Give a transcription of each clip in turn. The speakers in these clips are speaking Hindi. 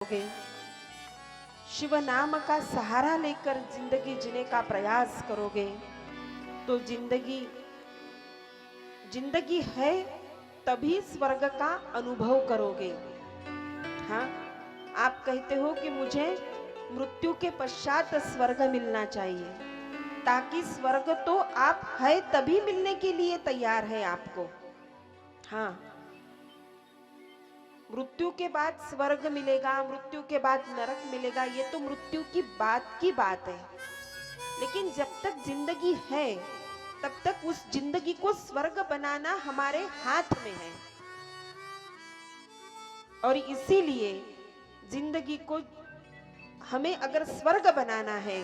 करोगे, शिव नाम का सहारा लेकर जिंदगी जीने का प्रयास करोगे तो जिंदगी जिंदगी है तभी स्वर्ग का अनुभव करोगे। हाँ, आप कहते हो कि मुझे मृत्यु के पश्चात स्वर्ग मिलना चाहिए, ताकि स्वर्ग तो आप है तभी मिलने के लिए तैयार है आपको। हाँ, मृत्यु के बाद स्वर्ग मिलेगा, मृत्यु के बाद नरक मिलेगा, ये तो मृत्यु की बात है। लेकिन जब तक जिंदगी है तब तक उस जिंदगी को स्वर्ग बनाना हमारे हाथ में है। और इसीलिए जिंदगी को हमें अगर स्वर्ग बनाना है,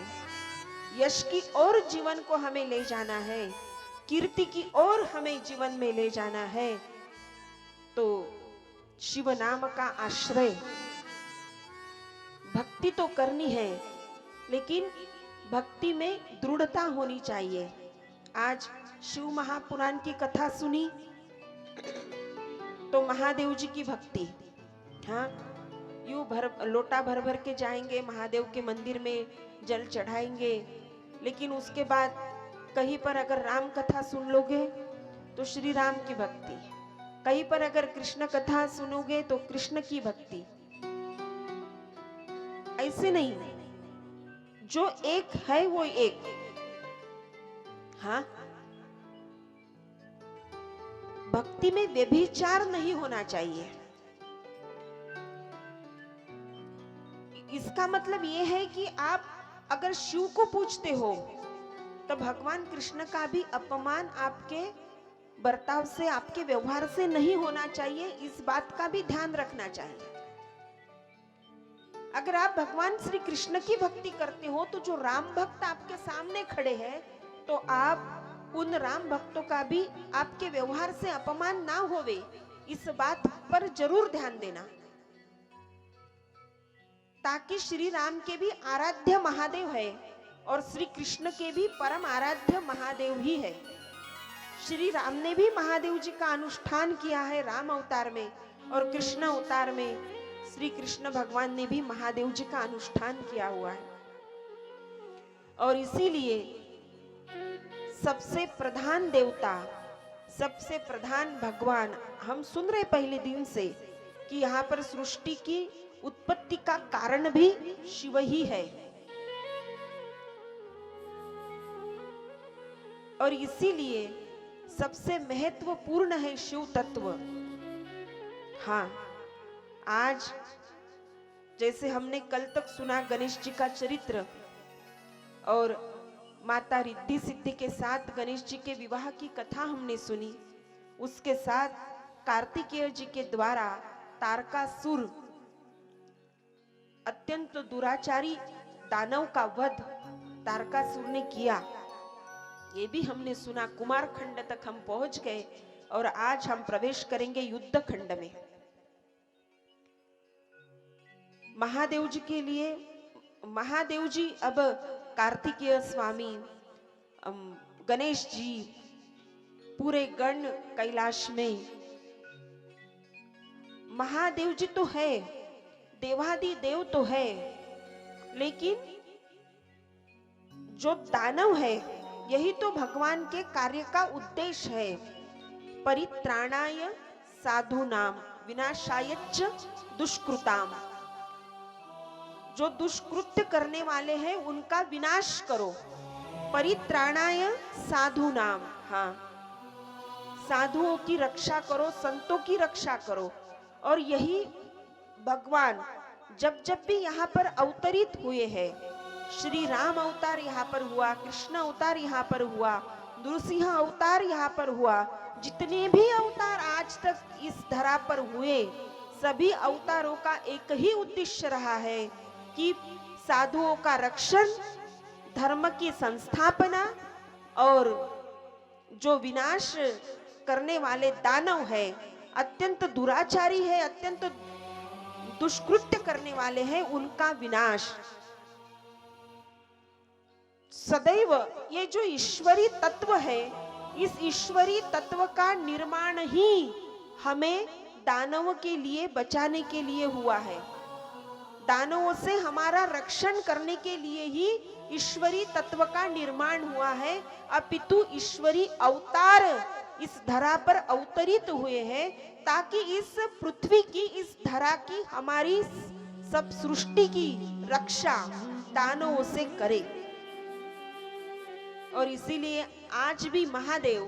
यश की ओर जीवन को हमें ले जाना है, कीर्ति की ओर हमें जीवन में ले जाना है, तो शिव नाम का आश्रय, भक्ति तो करनी है, लेकिन भक्ति में दृढ़ता होनी चाहिए। आज शिव महापुराण की कथा सुनी तो महादेव जी की भक्ति, हाँ, यूं लोटा भर भर के जाएंगे महादेव के मंदिर में, जल चढ़ाएंगे, लेकिन उसके बाद कहीं पर अगर राम कथा सुन लोगे तो श्री राम की भक्ति, कहीं पर अगर कृष्ण कथा सुनोगे तो कृष्ण की भक्ति। ऐसे नहीं, जो एक है वो एक। हाँ, भक्ति में व्यभिचार नहीं होना चाहिए। इसका मतलब ये है कि आप अगर शिव को पूजते हो तो भगवान कृष्ण का भी अपमान आपके बर्ताव से, आपके व्यवहार से नहीं होना चाहिए। इस बात का भी ध्यान रखना चाहिए। अगर आप भगवान श्री कृष्ण की भक्ति करते हो तो जो राम भक्त आपके सामने खड़े हैं, तो आप उन राम भक्तों का भी आपके व्यवहार से अपमान ना होवे, इस बात पर जरूर ध्यान देना, ताकि श्री राम के भी आराध्य महादेव है और श्री कृष्ण के भी परम आराध्य महादेव ही है। श्री राम ने भी महादेव जी का अनुष्ठान किया है राम अवतार में, और कृष्ण अवतार में श्री कृष्ण भगवान ने भी महादेव जी का अनुष्ठान किया हुआ है। और इसीलिए सबसे प्रधान देवता, सबसे प्रधान भगवान, हम सुन रहे पहले दिन से कि यहाँ पर सृष्टि की उत्पत्ति का कारण भी शिव ही है। और इसीलिए सबसे महत्वपूर्ण है शिव तत्व। हाँ, आज जैसे हमने कल तक सुना गणेश जी का चरित्र, और माता रिद्धि सिद्धि के साथ गणेश जी के विवाह की कथा हमने सुनी, उसके साथ कार्तिकेय जी के द्वारा तारकासुर, अत्यंत दुराचारी दानव का वध तारकासुर ने किया, ये भी हमने सुना। कुमार खंड तक हम पहुंच गए और आज हम प्रवेश करेंगे युद्ध खंड में। महादेव जी के लिए, महादेव जी अब कार्तिकेय स्वामी, गणेश जी, पूरे गण कैलाश में, महादेव जी तो है, देवादि देव तो है, लेकिन जो दानव है यही तो भगवान के कार्य का उद्देश्य है। परित्राणाय साधूनां विनाशायच दुष्कृताम, जो दुष्कृत्य करने वाले हैं उनका विनाश करो। परित्राणाय साधूनां, हाँ, साधुओं की रक्षा करो, संतों की रक्षा करो। और यही भगवान जब जब भी यहाँ पर अवतरित हुए हैं, श्री राम अवतार यहाँ पर हुआ, कृष्ण अवतार यहाँ पर हुआ, नृसिंह अवतार यहाँ पर हुआ, जितने भी अवतार आज तक इस धरा पर हुए, सभी अवतारों का एक ही उद्देश्य रहा है कि साधुओं का रक्षण, धर्म की संस्थापना, और जो विनाश करने वाले दानव है, अत्यंत दुराचारी है, अत्यंत दुष्कृत्य करने वाले हैं, उनका विनाश। सदैव ये जो ईश्वरी तत्व है, इस ईश्वरी तत्व का निर्माण ही हमें दानव के लिए बचाने के लिए हुआ है। दानवों से हमारा रक्षण करने के लिए ही ईश्वरी तत्व का निर्माण हुआ है, अपितु ईश्वरी अवतार इस धरा पर अवतरित हुए हैं ताकि इस पृथ्वी की, इस धरा की, हमारी सब सृष्टि की रक्षा दानवों से करे। और इसीलिए आज भी महादेव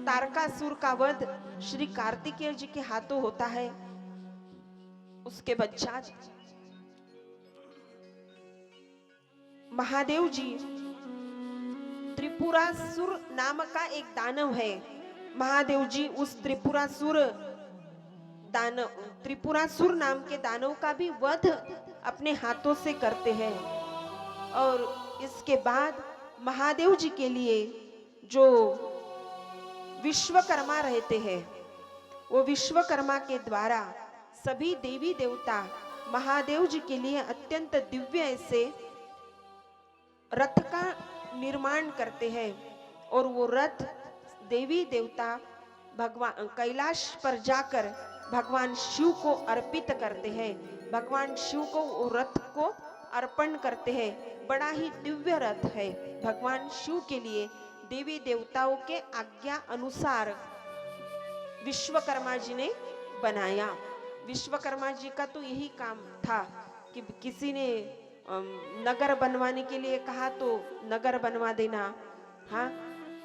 तारकासुर का वध श्री कार्तिकेय जी के हाथों होता है। उसके पश्चात महादेव जी, त्रिपुरासुर नाम का एक दानव है, महादेव जी उस त्रिपुरासुर नाम के दानव का भी वध अपने हाथों से करते हैं। और इसके बाद महादेव जी के लिए जो विश्वकर्मा रहते हैं, वो विश्वकर्मा के द्वारा सभी देवी देवता महादेव जी के लिए अत्यंत दिव्य ऐसे रथ का निर्माण करते हैं। और वो रथ देवी देवता भगवान कैलाश पर जाकर भगवान शिव को अर्पित करते हैं। भगवान शिव को वो रथ को अर्पण करते हैं। बड़ा ही दिव्य रथ है, भगवान शिव के लिए देवी देवताओं के आज्ञा अनुसार विश्वकर्मा जी ने बनाया। विश्वकर्मा जी का तो यही काम था कि किसी ने नगर बनवाने के लिए कहा तो नगर बनवा देना। हाँ,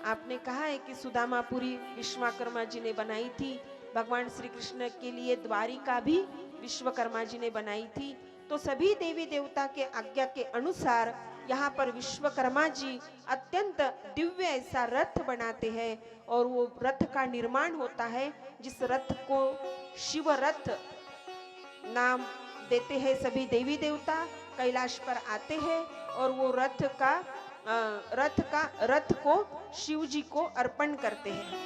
आपने कहा है कि सुदामापुरी विश्वकर्मा जी ने बनाई थी, भगवान श्री कृष्ण के लिए द्वारिका भी विश्वकर्मा जी ने बनाई थी। तो सभी देवी देवता के आज्ञा के अनुसार यहाँ पर विश्वकर्मा जी अत्यंत दिव्य ऐसा रथ बनाते हैं। और वो रथ का निर्माण होता है, जिस रथ को शिव रथ नाम देते हैं। सभी देवी देवता कैलाश पर आते हैं और वो रथ को शिव जी को अर्पण करते हैं।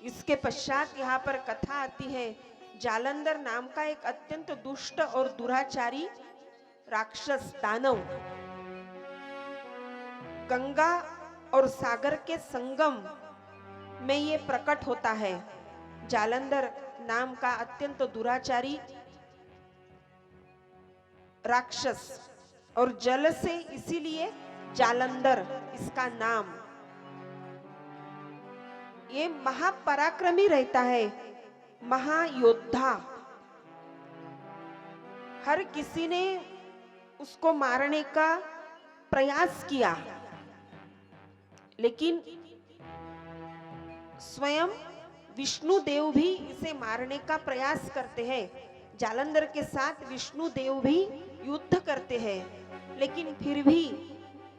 इसके पश्चात यहाँ पर कथा आती है, जालंधर नाम का एक अत्यंत दुष्ट और दुराचारी राक्षस दानव गंगा और सागर के संगम में ये प्रकट होता है। जालंधर नाम का अत्यंत दुराचारी राक्षस, और जल से इसीलिए जालंधर इसका नाम। ये महापराक्रमी रहता है, महायोद्धा। हर किसी ने उसको मारने का प्रयास किया, लेकिन स्वयं विष्णु देव भी इसे मारने का प्रयास करते हैं। जालंधर के साथ विष्णु देव भी युद्ध करते हैं, लेकिन फिर भी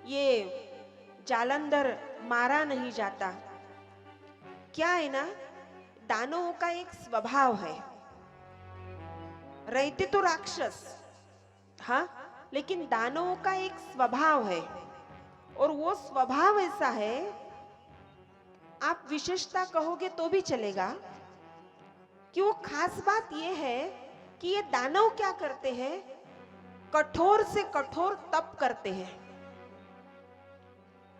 ये जालंधर मारा नहीं जाता। क्या है ना, दानवों का एक स्वभाव है, रहते तो राक्षस, हाँ, लेकिन दानवों का एक स्वभाव है। और वो स्वभाव ऐसा है, आप विशेषता कहोगे तो भी चलेगा, कि वो खास बात ये है कि ये दानव क्या करते हैं, कठोर से कठोर तप करते हैं,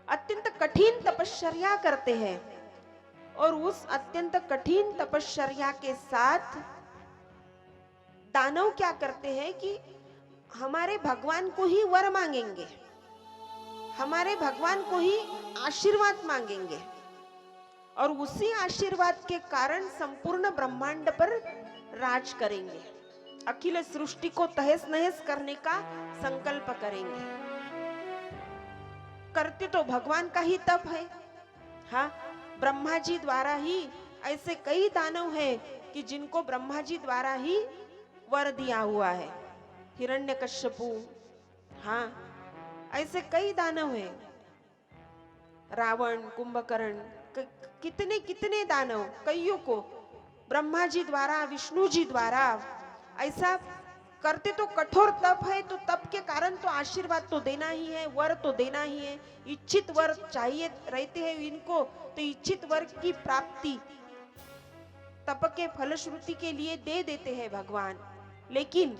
अत्यंत कठिन तपश्चर्या करते हैं। और उस अत्यंत कठिन तपश्चर्या के साथ दानव क्या करते हैं कि हमारे भगवान को ही वर मांगेंगे, हमारे भगवान को ही आशीर्वाद मांगेंगे, और उसी आशीर्वाद के कारण संपूर्ण ब्रह्मांड पर राज करेंगे, अखिल सृष्टि को तहस नहस करने का संकल्प करेंगे। करते तो भगवान का ही तप है। हाँ, ब्रह्मा जी द्वारा ही ऐसे कई दानव हैं कि जिनको ब्रह्मा जी द्वारा ही वर दिया हुआ है। हिरण्यकश्यपु, हाँ, ऐसे कई दानव हैं, रावण, कुंभकर्ण, कितने कितने दानव, कईयों को ब्रह्मा जी द्वारा, विष्णु जी द्वारा ऐसा करते। तो कठोर तप है, तो तप के कारण तो आशीर्वाद तो देना ही है, वर तो देना ही है। इच्छित वर चाहिए रहते हैं इनको, तो इच्छित वर की प्राप्ति तप के फलश्रुति के लिए दे देते हैं भगवान। लेकिन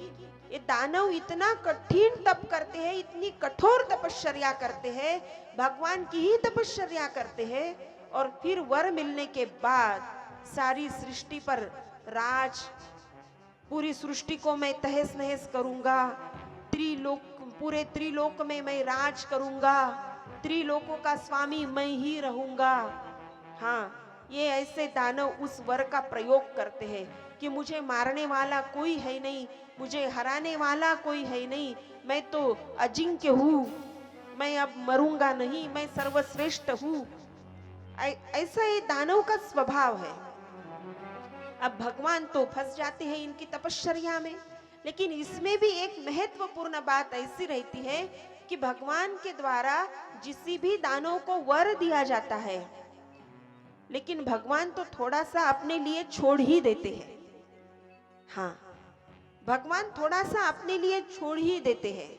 ये दानव इतना कठिन तप करते हैं, इतनी कठोर तपश्चर्या करते हैं, भगवान की ही तपश्चर्या करते हैं, और फिर वर मिलने के बाद सारी सृष्टि पर राज पूरी सृष्टि को मैं तहस नहस करूंगा, त्रिलोक, पूरे त्रिलोक में मैं राज करूंगा, त्रिलोकों का स्वामी मैं ही रहूंगा। हाँ, ये ऐसे दानव उस वर का प्रयोग करते हैं कि मुझे मारने वाला कोई है नहीं, मुझे हराने वाला कोई है नहीं, मैं तो अजिंक्य हूँ, मैं अब मरूंगा नहीं, मैं सर्वश्रेष्ठ हूँ। ऐसा ये दानव का स्वभाव है। अब भगवान तो फंस जाते हैं इनकी तपश्चर्या में, लेकिन इसमें भी एक महत्वपूर्ण बात ऐसी रहती है कि भगवान के द्वारा जिसी भी दानव को वर दिया जाता है, लेकिन भगवान तो थोड़ा सा अपने लिए छोड़ ही देते हैं। हाँ, भगवान थोड़ा सा अपने लिए छोड़ ही देते हैं।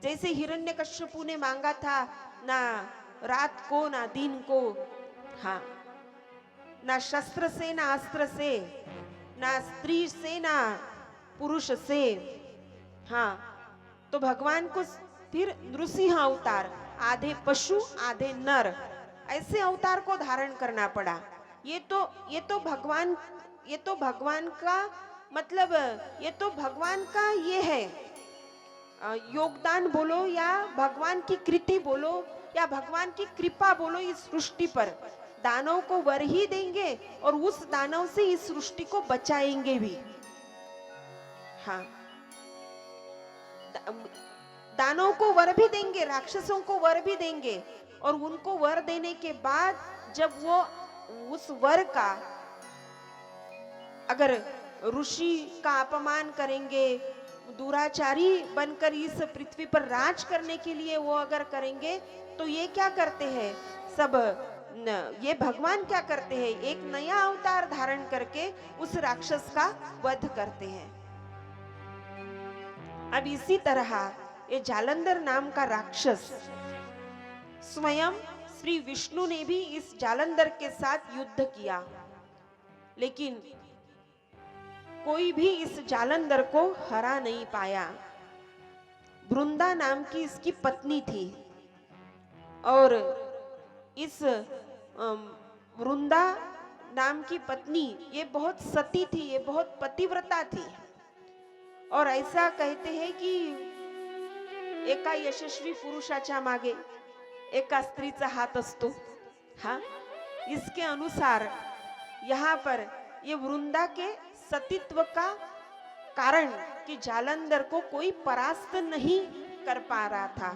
जैसे हिरण्यकश्यपु ने मांगा था, ना रात को ना दिन को, हाँ, ना शस्त्र से ना अस्त्र से, ना स्त्री से ना पुरुष से, हाँ, तो भगवान को फिर नृसिंह अवतार, आधे पशु आधे नर, ऐसे अवतार को धारण करना पड़ा। ये तो भगवान का मतलब, ये तो भगवान का ये है योगदान बोलो या भगवान की कृति बोलो या भगवान की कृपा बोलो इस सृष्टि पर। दानव को वर ही देंगे और उस दानव से इस सृष्टि को बचाएंगे भी। हाँ, दानव को वर भी देंगे, राक्षसों को वर भी देंगे, और उनको वर देने के बाद जब वो उस वर का अगर ऋषि का अपमान करेंगे, दुराचारी बनकर इस पृथ्वी पर राज करने के लिए वो अगर करेंगे, तो ये क्या करते हैं सब, ये भगवान क्या करते हैं, एक नया अवतार धारण करके उस राक्षस का वध करते हैं। अब इसी तरह ये जालंधर नाम का राक्षस, स्वयं श्री विष्णु ने भी इस जालंधर के साथ युद्ध किया, लेकिन कोई भी इस जालंधर को हरा नहीं पाया। वृंदा नाम की इसकी पत्नी थी, और इस वृंदा नाम की पत्नी ये बहुत सती थी, ये बहुत पतिव्रता थी, और ऐसा कहते हैं कि एका यशस्वी पुरुषाच्या मागे एका स्त्रीचा हात असतो। हाँ, इसके अनुसार यहाँ पर ये वृंदा के सतीत्व का कारण कि जालंधर को कोई परास्त नहीं कर पा रहा था।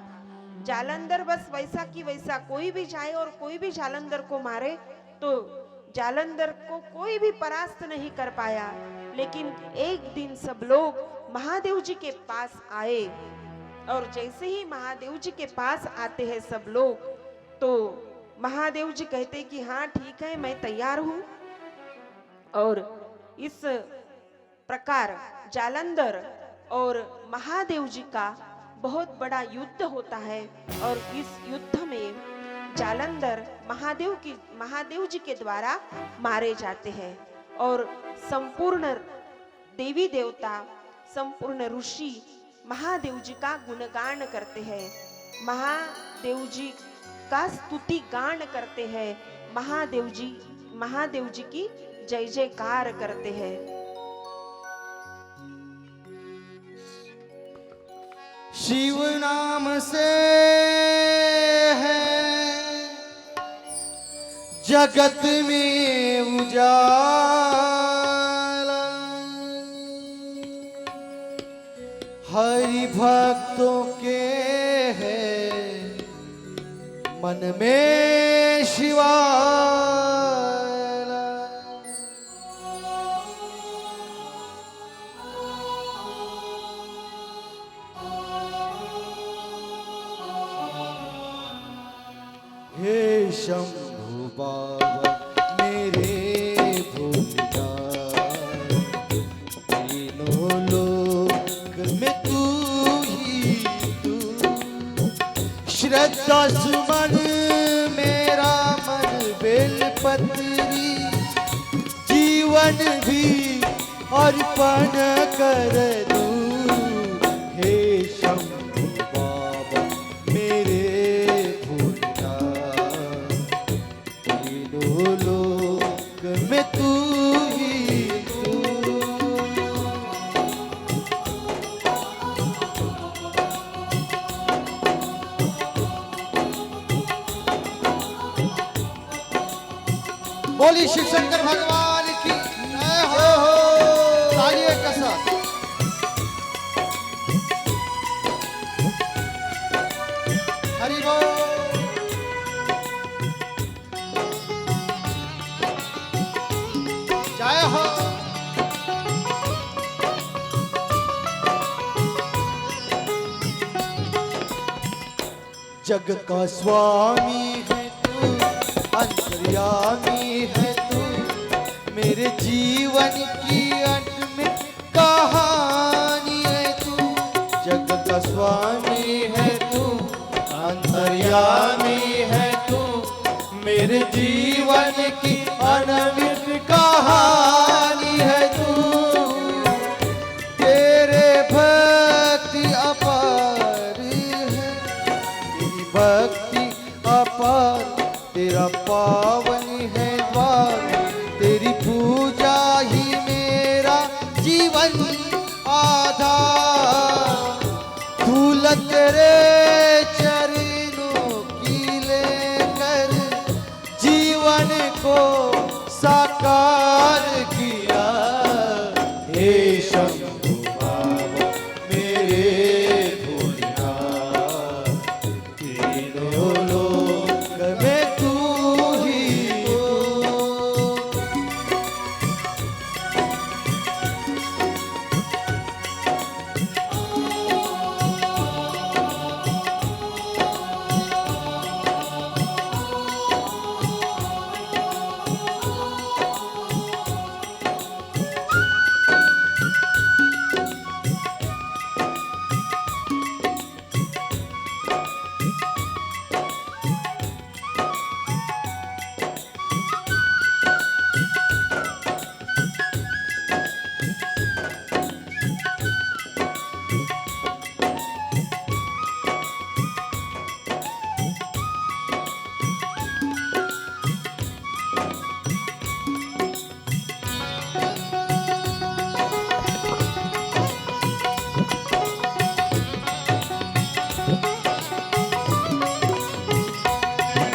जालंधर बस वैसा की वैसा, कोई भी जाए और कोई भी जालंधर को मारे, तो जालंधर को कोई भी परास्त नहीं कर पाया। लेकिन एक दिन सब लोग महादेव जी के पास आए, और जैसे ही महादेव जी के पास आते हैं सब लोग, तो महादेव जी कहते कि हाँ ठीक है, मैं तैयार हूं। और इस प्रकार जालंधर और महादेव जी का बहुत बड़ा युद्ध होता है, और इस युद्ध में जालंधर महादेव जी के द्वारा मारे जाते हैं, और संपूर्ण देवी देवता, संपूर्ण ऋषि महादेव जी का गुणगान करते हैं, महादेव जी का स्तुति गान करते हैं, महादेव जी की जय जयकार करते हैं। शिव नाम से है जगत में उजाला, हरि भक्तों के है मन में शिवाला। हे शंभु बाबा मेरे भोलेनाथ, तीनों लोक में तू ही तू, श्रद्धा सुमन मेरा मन बेलपत्री, जीवन भी अर्पण कर दूं। हे शंभु बाबा मेरे लोक में तू ही तू। बोली शिव शंकर भगवान की जय हो। तालियों के साथ हरि बोल। जय हो। जग का स्वामी है तू, अंतर्यामी है तू, मेरे जीवन की अनमित कहानी है तू। जग का स्वामी है तू, अंतर्यामी है तू, मेरे जीवन की अनमित कहानी है तू। तेरे भक्ति अपार है, तेरी भक्ति अपार, तेरा पावन है द्वार, तेरी पूजा ही मेरा जीवन आधार। धूल तेरे चरणों की लेकर जीवन को साकार किया। हे शंभु बाबा मेरे भोलेनाथ, तीनों लोक में तू ही तो।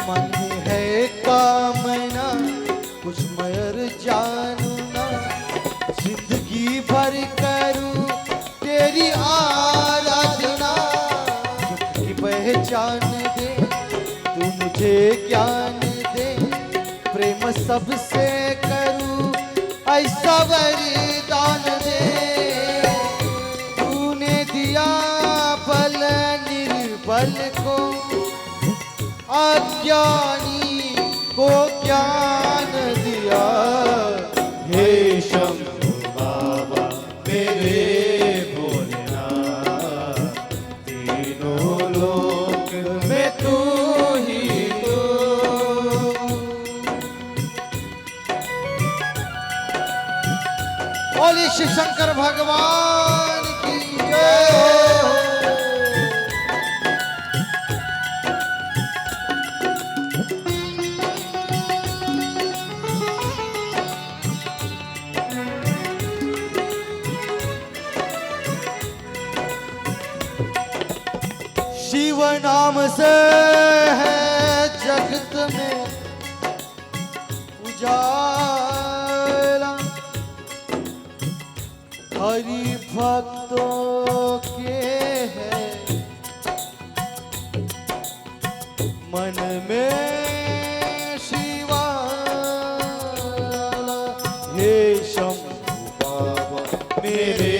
मन में है कामना कुछ मयर जानना, जिंदगी भर करूं तेरी आराधना। की पहचान दे तू मुझे ज्ञान दे, प्रेम सबसे करूं ऐसा वरदान दे। तूने दिया बल निर्बल को, अज्ञानी को ज्ञान दिया। हे शंभु बाबा मेरे भोलेनाथ, तीनों लोक में तू ही तो। बोली शिव शंकर भगवान की जय हो। शिव नाम से है जगत में उजाला, हरि भक्तों के है मन में शिवाला। हे शंभु बाबा मेरे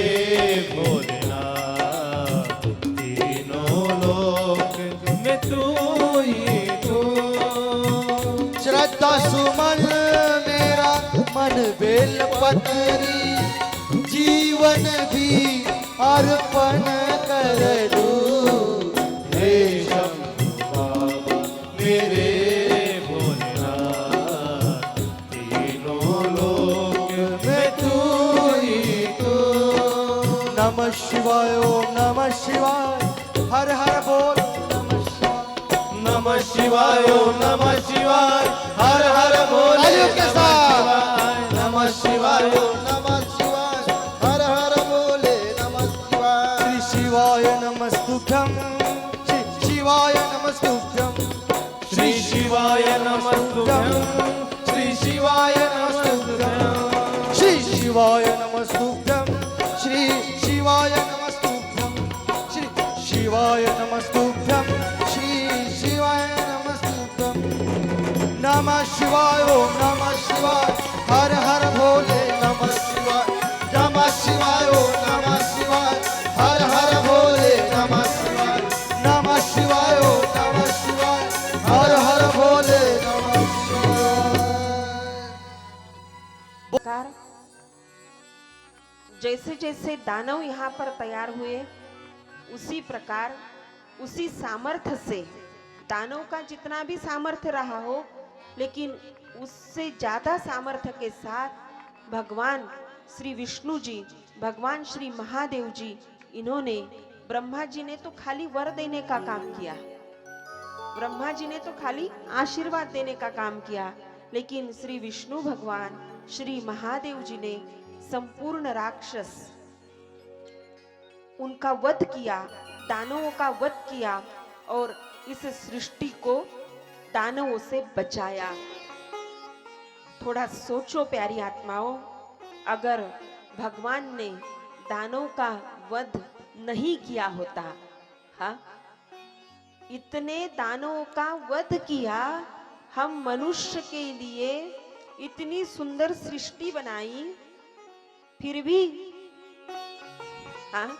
भोलेनाथ, तीनों लोक में तू ही तो। श्रद्धा सुमन मेरा मन बेलपत्री, जीवन भी अर्पण कर दूं। हे शंभु बाबा मेरे भोलेनाथ, तीनों लोक में तू ही तो। नमः शिवाय ओम नमः शिवाय, हर हर बोल नमः शिवाय ओम नमः शिवाय, हर हर बोल के साथ नमः शिवाय ओम नमः शिवाय, हर हर बोले नमः शिवाय। श्री शिवाय नमस्तुभ्यं, श्री शिवाय नमस्तुभ्यं, श्री शिवाय नमस्तुभ्यं, श्री शिवाय नमस्तुभ्यं श्री शिवाय नमस्तुभ्यं श्री शिवाय नमस्तुभ्यं श्री शिवाय नमस्तुभ्यं श्री शिवाय नमस्तुभ्यं नमः शिवाय ओम नमः शिवाय हर हर भोले नमः शिवाय नमः शिवाय ओम नमः शिवाय हर हर भोले नमः शिवाय नमः शिवाय ओम नमः शिवाय हर हर भोले नमः शिवाय। जैसे जैसे दानव यहाँ पर तैयार हुए, उसी प्रकार उसी सामर्थ्य से, दानव का जितना भी सामर्थ्य रहा हो, लेकिन उससे ज्यादा सामर्थ्य के साथ भगवान श्री विष्णु जी, भगवान श्री महादेव जी, इन्होंने, ब्रह्मा जी ने तो खाली वर देने का काम किया, ब्रह्मा जी ने तो खाली आशीर्वाद देने का काम किया, लेकिन श्री विष्णु भगवान श्री महादेव जी ने संपूर्ण राक्षस, उनका वध किया, दानवों का वध किया और इस सृष्टि को दानवों से बचाया। थोड़ा सोचो प्यारी आत्माओं, अगर भगवान ने दानव का वध नहीं किया होता, हाँ, इतने दानवों का वध किया, हम मनुष्य के लिए इतनी सुंदर सृष्टि बनाई, फिर भी हाँ,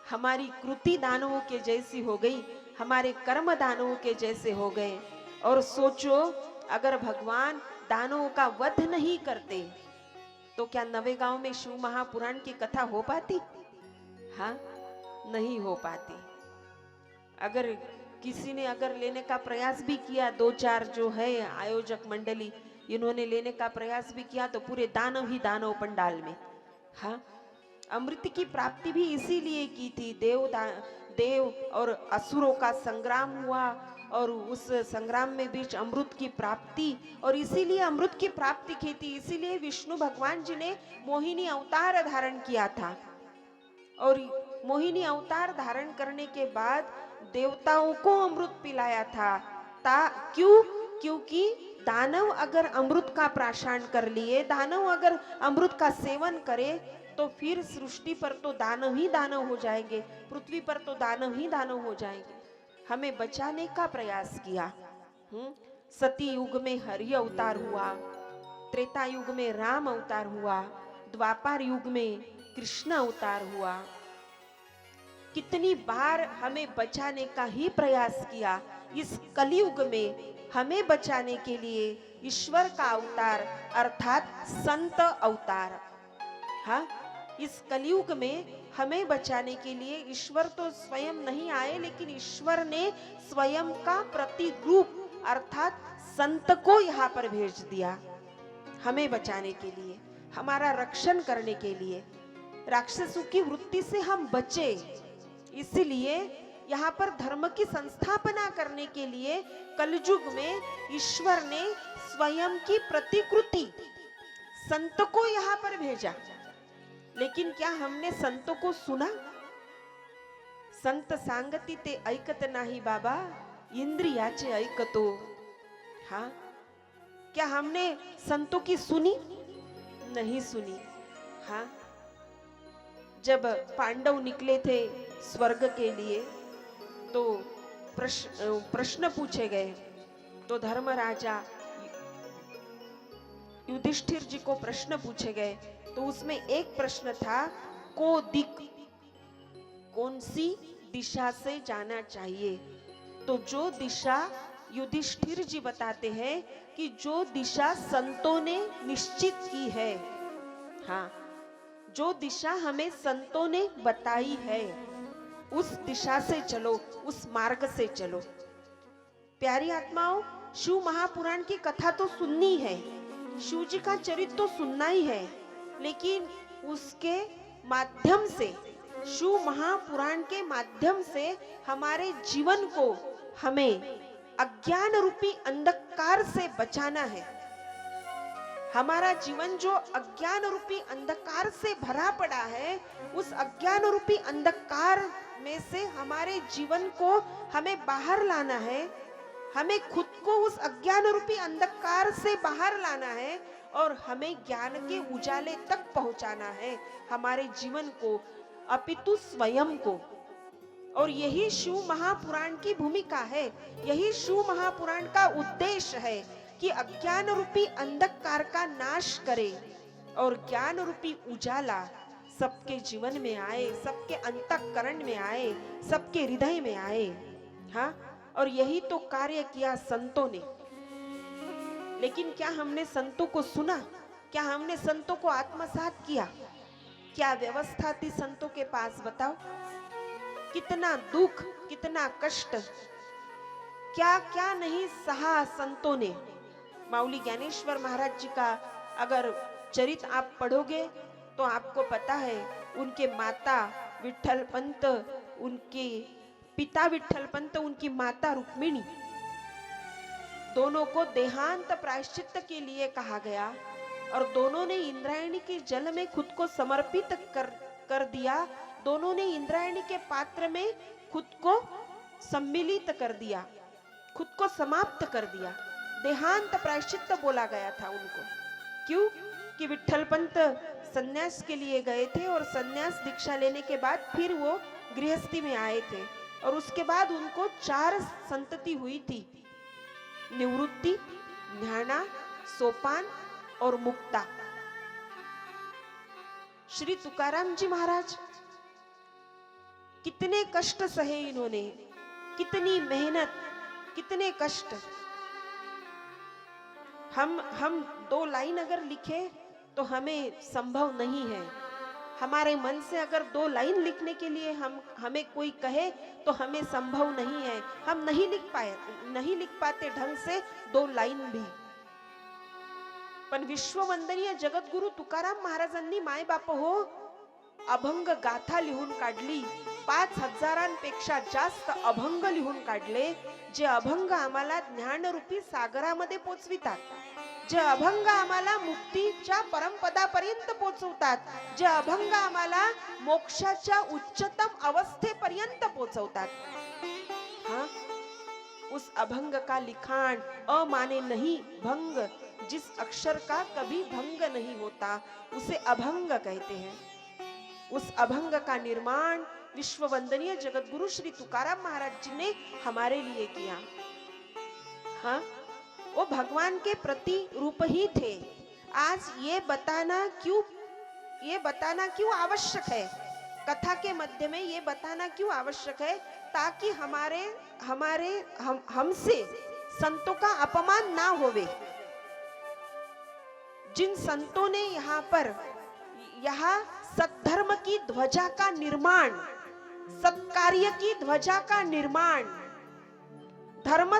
हमारी कृति दानवों के जैसी हो गई, हमारे कर्म दानवों के जैसे हो गए। और सोचो, अगर भगवान दानवों का वध नहीं करते तो क्या नवेगांव में शिव महापुराण की कथा हो पाती? हाँ, नहीं हो पाती। अगर किसी ने अगर लेने का प्रयास भी किया, दो चार जो है आयोजक मंडली, इन्होंने लेने का प्रयास भी किया, तो पूरे दानव ही दानव पंडाल में। हाँ, अमृत की प्राप्ति भी इसीलिए की थी, देव और असुरों का संग्राम हुआ और उस संग्राम में बीच अमृत की प्राप्ति, और इसीलिए अमृत की प्राप्ति की थी, इसीलिए विष्णु भगवान जी ने मोहिनी अवतार धारण किया था। और मोहिनी अवतार धारण करने के बाद देवताओं को अमृत पिलाया था। क्यों? क्योंकि दानव अगर अमृत का प्राशन कर लिए, दानव अगर अमृत का सेवन करे, तो फिर सृष्टि पर तो दानव ही दानव हो जाएंगे, पृथ्वी पर तो दानव ही दानव हो जाएंगे। हमें बचाने का प्रयास किया। सती युग में हरि अवतार हुआ, त्रेता युग में राम अवतार हुआ, द्वापर युग में कृष्ण अवतार हुआ। कितनी बार हमें बचाने का ही प्रयास किया। इस कलयुग में हमें बचाने के लिए ईश्वर का अवतार अर्थात संत अवतार, हाँ, इस कलयुग में हमें बचाने के लिए ईश्वर तो स्वयं नहीं आए, लेकिन ईश्वर ने स्वयं का प्रतिरूप अर्थात संत को यहाँ पर भेज दिया, हमें बचाने के लिए, हमारा रक्षण करने के लिए, राक्षसों की वृत्ति से हम बचे। इसलिए यहाँ पर धर्म की संस्थापना करने के लिए कलयुग में ईश्वर ने स्वयं की प्रतिकृति संत को यहाँ पर भेजा। लेकिन क्या हमने संतों को सुना? संत सांगती ते ऐकत नाही बाबा, इंद्रियाचे ऐकतो। हाँ, क्या हमने संतों की सुनी? नहीं सुनी। हाँ, जब पांडव निकले थे स्वर्ग के लिए, तो प्रश्न पूछे गए, तो धर्मराजा युधिष्ठिर जी को प्रश्न पूछे गए, तो उसमें एक प्रश्न था, को दिक, कौन सी दिशा से जाना चाहिए? तो जो दिशा युधिष्ठिर जी बताते हैं कि जो दिशा संतों ने निश्चित की है, हाँ, जो दिशा हमें संतों ने बताई है, उस दिशा से चलो, उस मार्ग से चलो। प्यारी आत्माओं, शिव महापुराण की कथा तो सुननी है, शिव जी का चरित्र तो सुनना ही है, लेकिन उसके माध्यम से, शिव महापुराण के माध्यम से हमारे जीवन को हमें अज्ञान रूपी अंधकार से बचाना है। हमारा जीवन जो अज्ञान रूपी अंधकार से भरा पड़ा है, उस अज्ञान रूपी अंधकार में से हमारे जीवन को हमें बाहर लाना है। हमें खुद को उस अज्ञान रूपी अंधकार से बाहर लाना है और हमें ज्ञान के उजाले तक पहुंचाना है हमारे जीवन को, अपितु स्वयं को। और यही शिव महापुराण की भूमिका है, यही शिव महापुराण का उद्देश्य है कि अज्ञान रूपी अंधकार का नाश करे और ज्ञान रूपी उजाला सबके जीवन में आए, सबके अंतःकरण में आए, सबके हृदय में आए। हाँ, और यही तो कार्य किया संतों ने। लेकिन क्या हमने संतों को सुना? क्या हमने संतों को आत्मसात किया? क्या व्यवस्था थी संतों के पास? बताओ, कितना दुख, कितना कष्ट, क्या क्या नहीं सहा संतों ने। माउली ज्ञानेश्वर महाराज जी का अगर चरित आप पढ़ोगे तो आपको पता है, उनके माता विठल पंत, उनके पिता विठल पंत, उनकी माता रुक्मिणी, दोनों को देहांत प्रायश्चित के लिए कहा गया और दोनों ने इंद्रायणी के जल में खुद को समर्पित कर दिया। दोनों ने इंद्रायणी के पात्र में खुद को सम्मिलित कर दिया, खुद को समाप्त कर दिया। देहांत प्रायश्चित बोला गया था उनको। क्यों? कि विठल पंत सन्यास के लिए गए थे और सन्यास दीक्षा लेने के बाद फिर वो गृहस्थी में आए थे और उसके बाद उनको 4 संतति हुई थी, निवृत्ति, ज्ञाना, सोपान और मुक्ता। श्री तुकाराम जी महाराज कितने कष्ट सहे इन्होंने, कितनी मेहनत, कितने कष्ट। हम 2 लाइन अगर लिखे तो हमें संभव नहीं है। हमारे मन से अगर 2 लाइन लिखने के लिए हमें कोई कहे तो हमें संभव नहीं है। हम नहीं लिख पाते ढंग से 2 लाइन भी। पण विश्ववंदनीय जगद्गुरु तुकाराम महाराजांनी माय बाप हो अभंग गाथा लिहून काढली। 5000पेक्षा जास्त अभंग लिहून काढले, जे अभंग आम्हाला ज्ञानरूपी सागरामध्ये पोचवितात, जे अभंग आम्हाला मुक्तीच्या परमपदापर्यंत पोहोचवतात, जे अभंग आम्हाला मोक्षाच्या उच्चतम अवस्थेपर्यंत पोहोचवतात। हाँ, उस अभंग का लिखाण अमाने नहीं भंग, जिस अक्षर का कभी भंग नहीं होता उसे अभंग कहते हैं। उस अभंग का निर्माण विश्ववंदनीय जगतगुरु श्री तुकाराम महाराज जी ने हमारे लिए किया। हाँ, वो भगवान के प्रति रूप ही थे। आज ये बताना क्यों आवश्यक है, कथा के मध्य में ये बताना क्यों आवश्यक है, ताकि हमसे संतों का अपमान ना होवे। जिन संतों ने यहाँ सद्धर्म की ध्वजा का निर्माण, सत्कार्य की ध्वजा का निर्माण, धर्म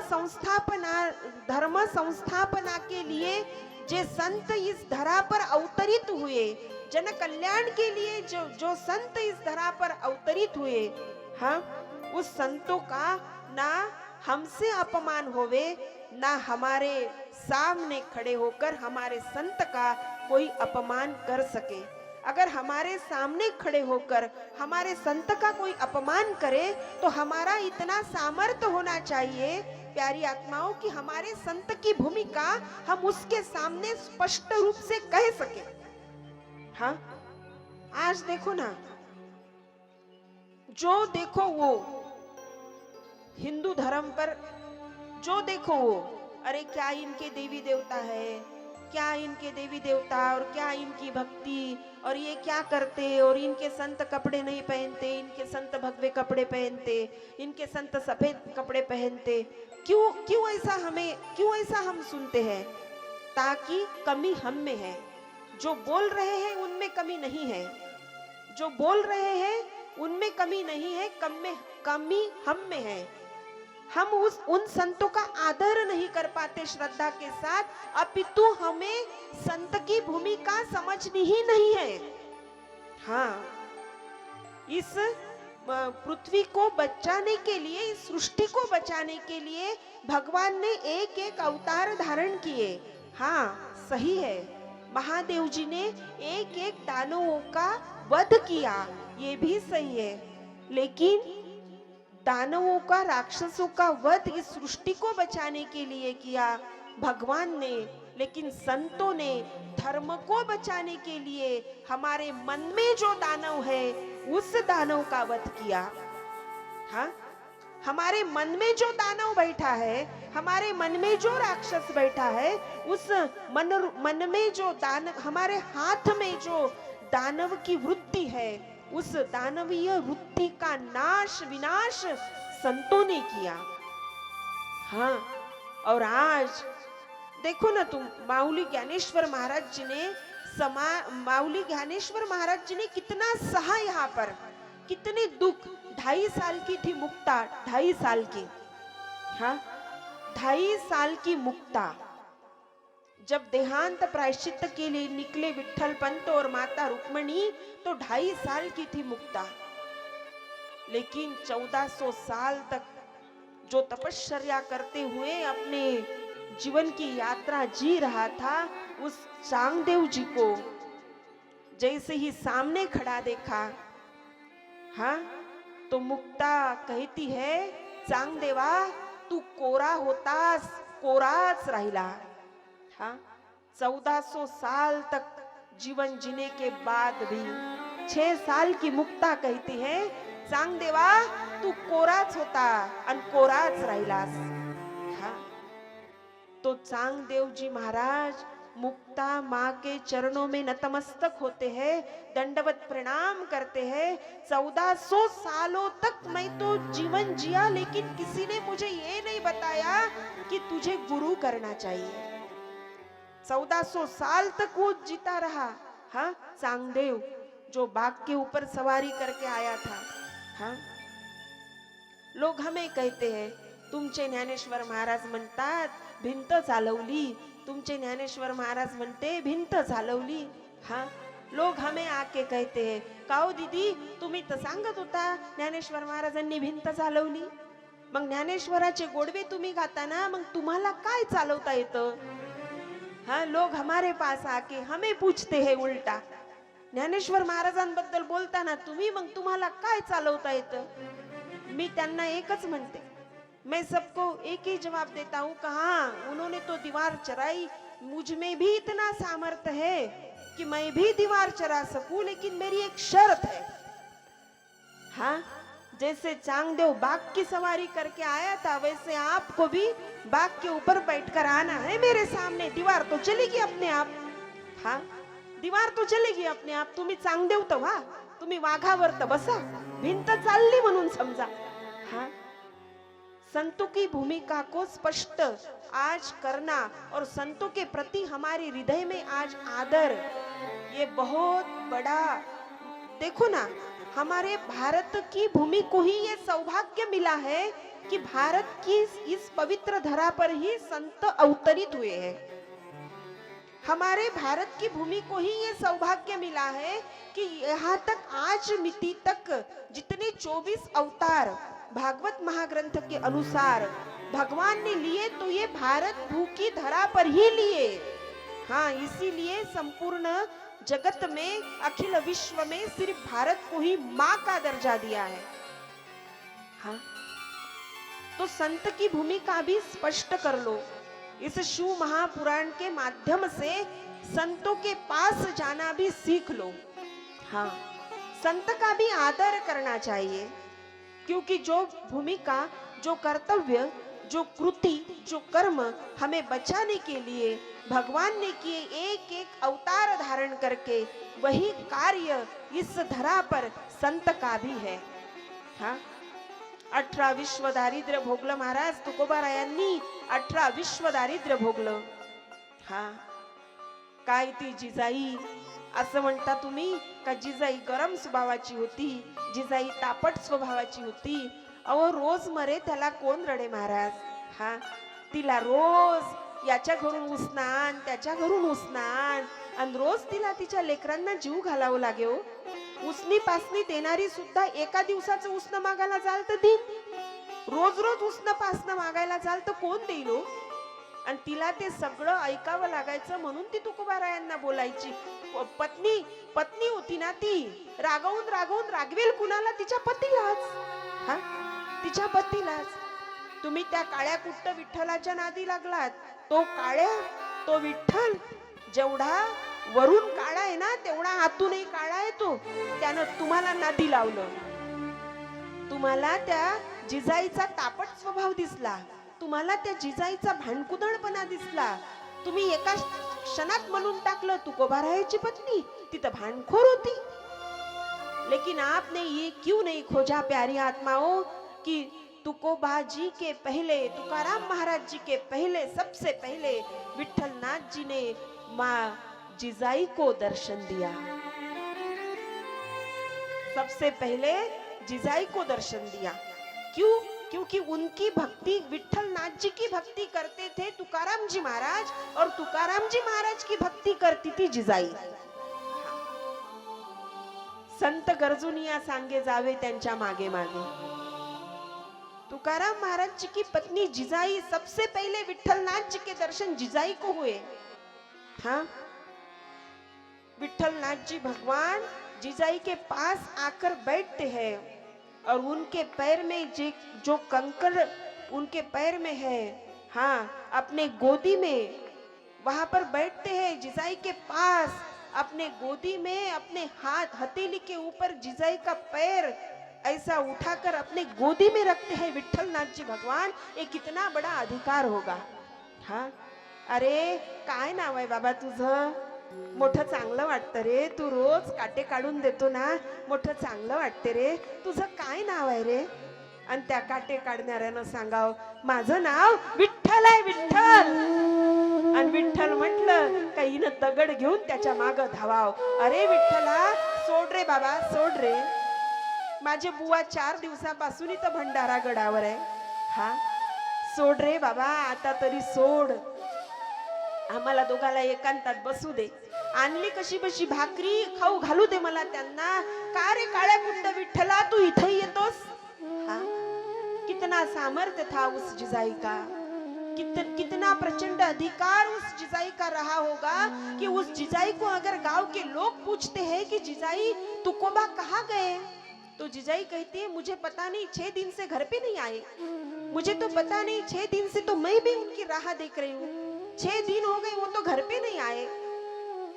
संस्थापना के लिए जे संत इस धरा पर अवतरित हुए, जन कल्याण के लिए जो संत इस धरा पर अवतरित हुए, हाँ, उस संतों का ना हमसे अपमान होवे, ना हमारे सामने खड़े होकर हमारे संत का कोई अपमान कर सके। अगर हमारे सामने खड़े होकर हमारे संत का कोई अपमान करे तो हमारा इतना सामर्थ्य होना चाहिए प्यारी आत्माओं कि हमारे संत की भूमिका हम उसके सामने स्पष्ट रूप से कह सके। हाँ, आज देखो ना, जो देखो वो हिंदू धर्म पर, जो देखो वो, अरे क्या इनके देवी देवता है, क्या इनके देवी देवता और क्या इनकी भक्ति, और ये क्या करते, और इनके संत कपड़े नहीं पहनते, इनके संत भगवे कपड़े पहनते, इनके संत सफेद कपड़े पहनते। क्यों ऐसा हम सुनते हैं? ताकि कमी हम में है। जो बोल रहे हैं उनमें कमी नहीं है, जो बोल रहे हैं उनमें कमी नहीं है, कमी हम में है। हम उन संतों का आदर नहीं कर पाते श्रद्धा के साथ, अपितु हमें संत की भूमिका समझनी ही नहीं है। हाँ, इस पृथ्वी को बचाने के लिए, इस सृष्टि को बचाने के लिए भगवान ने एक एक अवतार धारण किए। हाँ, सही है, महादेव जी ने एक एक दानवों का वध किया, ये भी सही है। लेकिन दानवों का, राक्षसों का वध इस सृष्टि को बचाने के लिए किया भगवान ने, लेकिन संतों ने धर्म को बचाने के लिए हमारे मन में जो दानव है उस दानव का वध किया। हाँ, हमारे मन में जो दानव बैठा है, हमारे मन में जो राक्षस बैठा है, उस मन में जो दानव, हमारे हाथ में जो दानव की वृत्ति है, उस दानवीय वृत्ति का नाश विनाश संतों ने किया। हाँ, और आज देखो ना तुम, माऊली ज्ञानेश्वर महाराज जी ने माऊली ज्ञानेश्वर महाराज जी ने कितना सहा, यहाँ पर कितने दुख। 2.5 साल की थी मुक्ता, 2.5 साल की। हाँ, 2.5 साल की मुक्ता। जब देहांत प्रायश्चित के लिए निकले विठल पंत और माता रुक्मणी, तो 2.5 साल की थी मुक्ता। लेकिन 1400 साल तक जो तपश्चर्या करते हुए अपने जीवन की यात्रा जी रहा था, उस चांगदेव जी को जैसे ही सामने खड़ा देखा, हाँ, तो मुक्ता कहती है, चांगदेवा तू कोरा होतास, कोराच राहिला। हाँ, 1400 साल तक जीवन जीने के बाद भी 6 साल की मुक्ता कहती है, चांगदेवा तू कोराच होता अन कोराच राहिलास। हाँ, तो चांगदेव जी महाराज मुक्ता माँ के चरणों में नतमस्तक होते हैं, दंडवत प्रणाम करते हैं। 1400 सालों तक मैं तो जीवन जिया, लेकिन किसी ने मुझे ये नहीं बताया कि तुझे गुरु करना चाहिए। 1400 साल तक वो जीता रहा। हाँ, चांगदेव जो बाघ के ऊपर सवारी करके आया था। हाँ, लोग हमें कहते हैं, तुमचे ज्ञानेश्वर महाराज म्हणतात भिंत चालवली, तुमचे ज्ञानेश्वर महाराज म्हणते भिंत चालवली। हाँ, लोग हमें आके कहते हैं, काओ दीदी तुम्ही तर सांगत होता ज्ञानेश्वर महाराजांनी भिंत चालवली, मग ज्ञानेश्वराचे गोडवे तुम्ही गाता ना, मग तुम्हाला काय चालवता येतं? हाँ, लोग हमारे पास आके हमें पूछते हैं उल्टा, ज्ञानेश्वर महाराजांबद्दल बोलताना तुम्ही, मग तुम्हाला काय चालवता येतं? मी त्यांना एकच म्हणते, मैं सबको एक ही जवाब देता हूँ, कहा उन्होंने तो दीवार चराई, मुझ में भी इतना सामर्थ्य है कि मैं भी दीवार चरा सकूं, लेकिन मेरी एक शर्त है। हाँ, जैसे चांगदेव बाघ की सवारी करके आया था, वैसे आपको भी बाघ के ऊपर बैठकर आना है मेरे सामने। दीवार तो चलेगी अपने आप। हाँ, दीवार तो चलेगी अपने आप। तुम्ही चांगदेव तर व्हा, तुम्ही वाघावर तर बसा, भिंत चालली म्हणून समजा। हाँ, संतों की भूमिका को स्पष्ट आज करना और संतों के प्रति हमारे हृदय में आज आदर, ये बहुत बड़ा, देखो ना, हमारे भारत की भूमि को ही ये सौभाग्य मिला है कि भारत की इस पवित्र धरा पर ही संत अवतरित हुए हैं। हमारे भारत की भूमि को ही ये सौभाग्य मिला है कि यहाँ तक आज मिति तक जितने 24 अवतार भागवत महाग्रंथ के अनुसार भगवान ने लिए, तो ये भारत भू की धरा पर ही लिए। हाँ, इसीलिए संपूर्ण जगत में, अखिल विश्व में सिर्फ भारत को ही माँ का दर्जा दिया है। हाँ, तो संत की भूमिका भी स्पष्ट कर लो। इस शिव महापुराण के माध्यम से संतों के पास जाना भी सीख लो। हाँ, संत का भी आदर करना चाहिए, क्योंकि जो भूमिका, जो कर्तव्य, जो कृति, जो कर्म हमें बचाने के लिए भगवान ने किए, एक एक अवतार धारण करके, वही कार्य इस धरा पर संत का भी है। हाँ, 18 विश्व दारिद्र्य भोगलं महाराज तुकोबारायांनी, 18 विश्व दारिद्र्य भोगलं। हाँ, काय ती जिजाई, असं म्हणता तुम्ही का जिजाई गरम स्वभावाची होती, जिजाई तापट स्वभावाची होती? अहो, रोज मरे त्याला कोण रडे महाराज? हा, तिला रोज याच्या घरून उसना आण, त्याच्या घरून उसना आण, आणि रोज तिला तिच्या लेकरांना जीव घालावं लागे हो। उसनी पासनी देणारी सुद्धा एका दिवसाचं उसनं मागायला जाल तर देईन, रोज रोज उसनं पासनं मागायला जाल तर कोण देईल हो? आणि तिला ते सगळं ऐकावं लागायचं, म्हणून ती तुकोबारायांना बोलायची। पत्नी होती ना ती, रागवून रागवेल कुणाला? तिच्या पतीलाच। हा, तिच्या पतीलाच. तुम्ही त्या काळ्या कुट्ट विठ्ठलाच्या नादी लागलात. तो काळ्या, तो विठ्ठल जेवढा वरून काळा आहे ना, तेवढा आतूनही काळा आहे तो. त्यानं तुम्हाला नादी लावलं. तुम्हाला त्या जिजाईचा तापट स्वभाव दिसला, तुम्हाला त्या जिजाईचा भांडकुदळपणा दिसला. तुम्ही एका क्षणात म्हणून टाकलं तुकोबारायाची पत्नी तिथं भांडखोर होती. लेकिन आपने ये क्यों नहीं खोजा प्यारी आत्माओं कि तुकोबा जी के पहले, तुकाराम महाराज जी के पहले, सबसे पहले विठ्ठल नाथ जी ने माँ जिजाई को दर्शन दिया. सबसे पहले जिजाई को दर्शन दिया. क्यों? क्योंकि उनकी भक्ति, विठ्ठल नाथ जी की भक्ति करते थे तुकाराम जी महाराज, और तुकाराम जी महाराज की भक्ति करती थी जिजाई. संत गरजुनिया सांगे जावे त्यांच्या मागे मागे. तुकाराम महाराज जी की पत्नी जिजाई, सबसे पहले विठ्ठल नाथ जी के दर्शन जिजाई को हुए. हाँ, विठ्ठल नाथ जी भगवान जिजाई के पास आकर बैठते हैं और उनके पैर में जो कंकड़ उनके पैर में है, हाँ, अपने गोदी में वहां पर बैठते हैं जिजाई के पास. अपने गोदी में अपने हाथ हथेली के ऊपर जिजाई का पैर ऐसा उठाकर अपने गोदी में रखते हैं विठ्ठल नाथ जी भगवान. ये कितना बड़ा अधिकार होगा. हाँ, अरे काय नाव आहे बाबा तुझं? मोठं चांगलं वाटतं रे, तू रोज काटे काढून देतो ना, मोठं चांगलं वाटते रे. तुझं काय नाव आहे रे? आणि त्या काटे काढणाऱ्यानं सांगाव माझं नाव विठ्ठल आहे, विठ्ठल. आणि विठ्ठल म्हटलं काही न दगड घेऊन त्याच्या माग धावाव. अरे विठ्ठला सोड रे बाबा, सोड रे. माझे बुवा 4 दिवसापासून इथं भंडारा गडावर आहे. हा, सोड रे बाबा, आता तरी सोड. आम्हाला दोघाला एकांतात बसू दे. आणली कशी बशी भाकरी खाऊ घालू दे मला त्यांना. का रे काळ्या कुंड विठ्ठला तू इथे येतोस? हा, कितना सामर्थ्य था उस जिजाई का, कितना प्रचंड अधिकार उस जिजाई का रहा होगा कि उस जिजाई को अगर गांव के लोग पूछते हैं कि जिजाई तुकोबा कहाँ गए, तो जिजाई कहती है मुझे पता नहीं, 6 दिन से घर पे नहीं आए. मुझे तो पता नहीं, 6 दिन से तो मैं भी उनकी राह देख रही हूँ. 6 दिन हो गए वो तो घर पे नहीं आए.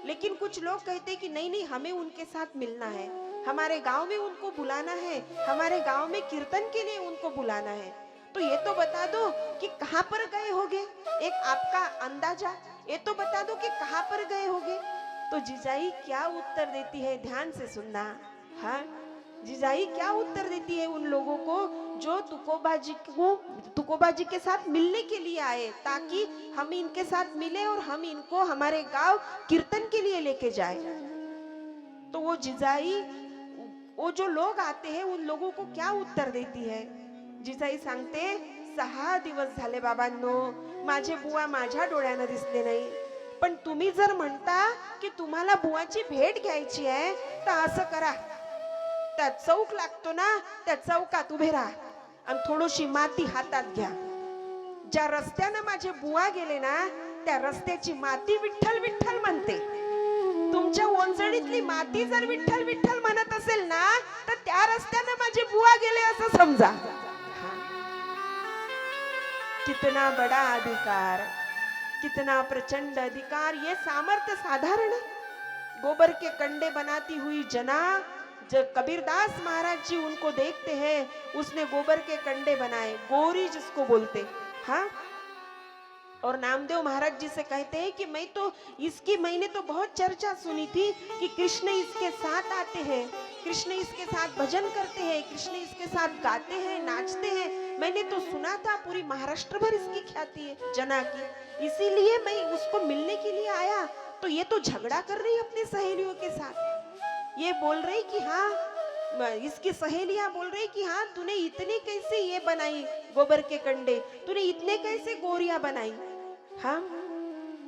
लेकिन कुछ लोग कहते हैं कि नहीं नहीं, हमें उनके साथ मिलना है, हमारे गांव में उनको बुलाना है, हमारे गांव में कीर्तन के लिए उनको बुलाना है. तो ये तो बता दो कि कहां पर गए होगे, एक आपका अंदाजा ये तो बता दो कि कहां पर गए होगे. तो जिजाई क्या उत्तर देती है, ध्यान से सुनना. हाँ, जिजाई क्या उत्तर देती है उन लोगों को जो तुकोबा जी के साथ मिलने के लिए आए, ताकि हम इनके साथ मिले और हम इनको हमारे गांव कीर्तन के लिए लेके जाए. तो वो जिजाई, वो जो लोग आते हैं उन लोगों को क्या उत्तर देती है? जिजाई सांगते 6 दिवस झाले बाबांनो, माझे बुवा माझ्या डोळ्यानं दिसले नाही. पण तुम्ही जर म्हणता की तुम्हाला बुवाची भेट घ्यायची आहे तर असं करा, त्या चौक लागतो ना, त्या चौकात उभे राहा आणि थोडीशी माती हातात घ्या. ज्या रस्त्यानं माझे बुवा गेले ना, त्या रस्त्याची माती विठ्ठल विठ्ठल म्हणते. तुमच्या ओंजळीतली माती जर विठ्ठल विठ्ठल म्हणत असेल ना, तर त्या रस्त्यानं माझे बुवा गेले असं समजा. कितना बड़ा अधिकार, कितना प्रचंड अधिकार. ये सामर्थ्य साधारण है. गोबर के कंडे बनाती हुई जना, जब कबीरदास महाराज जी उनको देखते हैं, उसने गोबर के कंडे बनाए, गोरी जिसको बोलते. हाँ, और नामदेव महाराज जी से कहते हैं कि मैंने तो बहुत चर्चा सुनी थी कि कृष्ण इसके साथ आते हैं, कृष्ण इसके साथ भजन करते हैं, कृष्ण इसके साथ गाते हैं, नाचते हैं. मैंने तो सुना था पूरी महाराष्ट्र भर इसकी ख्याति है जना की, इसीलिए मैं उसको मिलने के लिए आया. तो ये तो झगड़ा कर रही अपनी सहेलियों के साथ. ये बोल रही कि हाँ, इसकी सहेलियां बोल रही कि हाँ तूने इतने कैसे ये बनाई गोबर के कंडे, तूने इतने कैसे गोरियां बनाई. हाँ,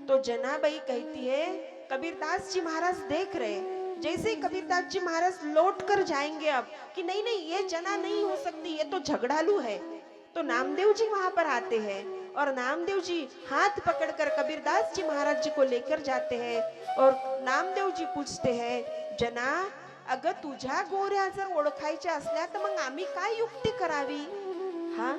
तो जनाबाई कहती है कबीरदास जी महाराज देख रहे, जैसे कबीरदास जी महाराज लौट कर जाएंगे अब कि नहीं नहीं ये जना नहीं हो सकती, ये तो झगड़ालू है. तो नामदेव जी वहां पर आते हैं और नामदेव जी हाथ पकड़कर कबीरदास जी महाराज जी को लेकर जाते हैं. और नामदेव जी पूछते हैं जना, अगं तुझ्या गोऱ्या जर ओळखायच्या असल्या तर मग आम्ही काय युक्ती करावी. हाँ,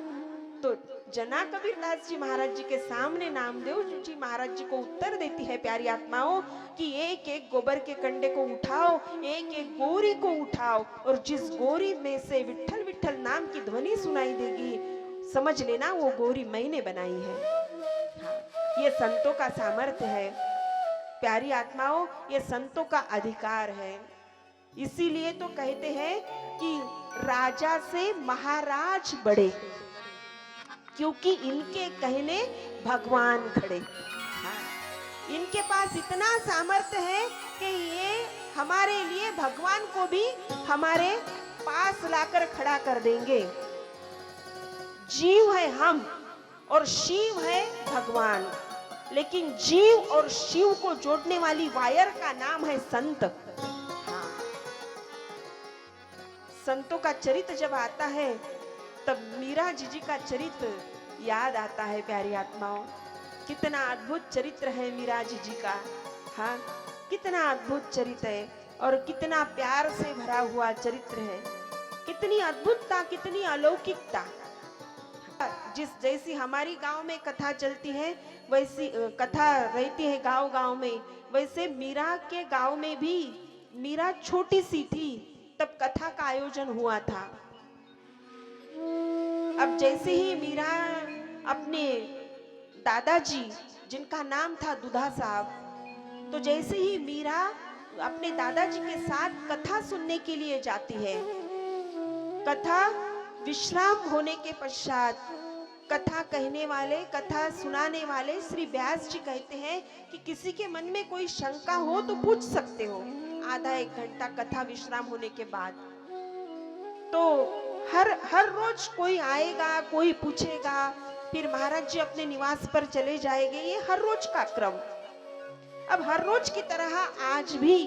तो जना कबीरदास जी महाराज जी के सामने नामदेव जी महाराज जी को उत्तर देती है प्यारी आत्माओं कि एक एक गोबर के कंडे को उठाओ, एक एक गोरी को उठाओ, और जिस गोरी में से विठल विठल नाम की ध्वनि सुनाई देगी, समझ लेना वो गोरी मैंने बनाई है। हाँ, ये संतों का सामर्थ्य है प्यारी आत्माओं, ये संतों का अधिकार है। इसीलिए तो कहते हैं कि राजा से महाराज बड़े, क्योंकि इनके कहने भगवान खड़े। हाँ, इनके पास इतना सामर्थ्य है कि ये हमारे लिए भगवान को भी हमारे पास लाकर खड़ा कर देंगे। जीव है हम और शिव है भगवान, लेकिन जीव और शिव को जोड़ने वाली वायर का नाम है संत। हाँ, संतों का चरित्र जब आता है तब मीरा जी का चरित्र याद आता है प्यारी आत्माओं। कितना अद्भुत चरित्र है मीरा जी का। हाँ, कितना अद्भुत चरित्र है और कितना प्यार से भरा हुआ चरित्र है। कितनी अद्भुतता, कितनी अलौकिकता। जिस जैसी हमारी गांव में कथा चलती है, वैसी कथा रहती है गांव गांव में, वैसे मीरा के गांव में भी, मीरा छोटी सी थी तब कथा का आयोजन हुआ था। अब जैसे ही मीरा अपने दादाजी, जिनका नाम था दुधा साहब, तो जैसे ही मीरा अपने दादाजी के साथ कथा सुनने के लिए जाती है, कथा विश्राम होने के पश्चात कथा कहने वाले, कथा सुनाने वाले श्री व्यास जी कहते हैं कि किसी के मन में कोई शंका हो तो पूछ सकते हो। आधा एक घंटा कथा विश्राम होने के बाद तो हर रोज कोई आएगा, कोई पूछेगा, फिर महाराज जी अपने निवास पर चले जाएंगे। ये हर रोज का क्रम। अब हर रोज की तरह आज भी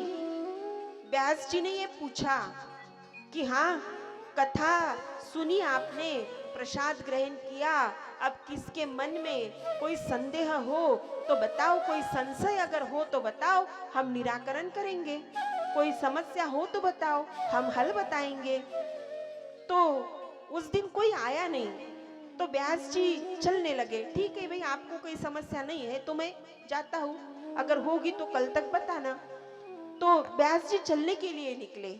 व्यास जी ने ये पूछा कि हाँ, कथा सुनी आपने, प्रसाद ग्रहण किया, अब किसके मन में कोई संदेह हो तो बताओ, कोई संशय अगर हो तो बताओ, हम निराकरण करेंगे। कोई समस्या हो तो बताओ, हम हल बताएंगे। तो उस दिन कोई आया नहीं, तो व्यास जी चलने लगे। ठीक है भाई, आपको कोई समस्या नहीं है तो मैं जाता हूँ, अगर होगी तो कल तक बताना। तो व्यास जी चलने के लिए निकले।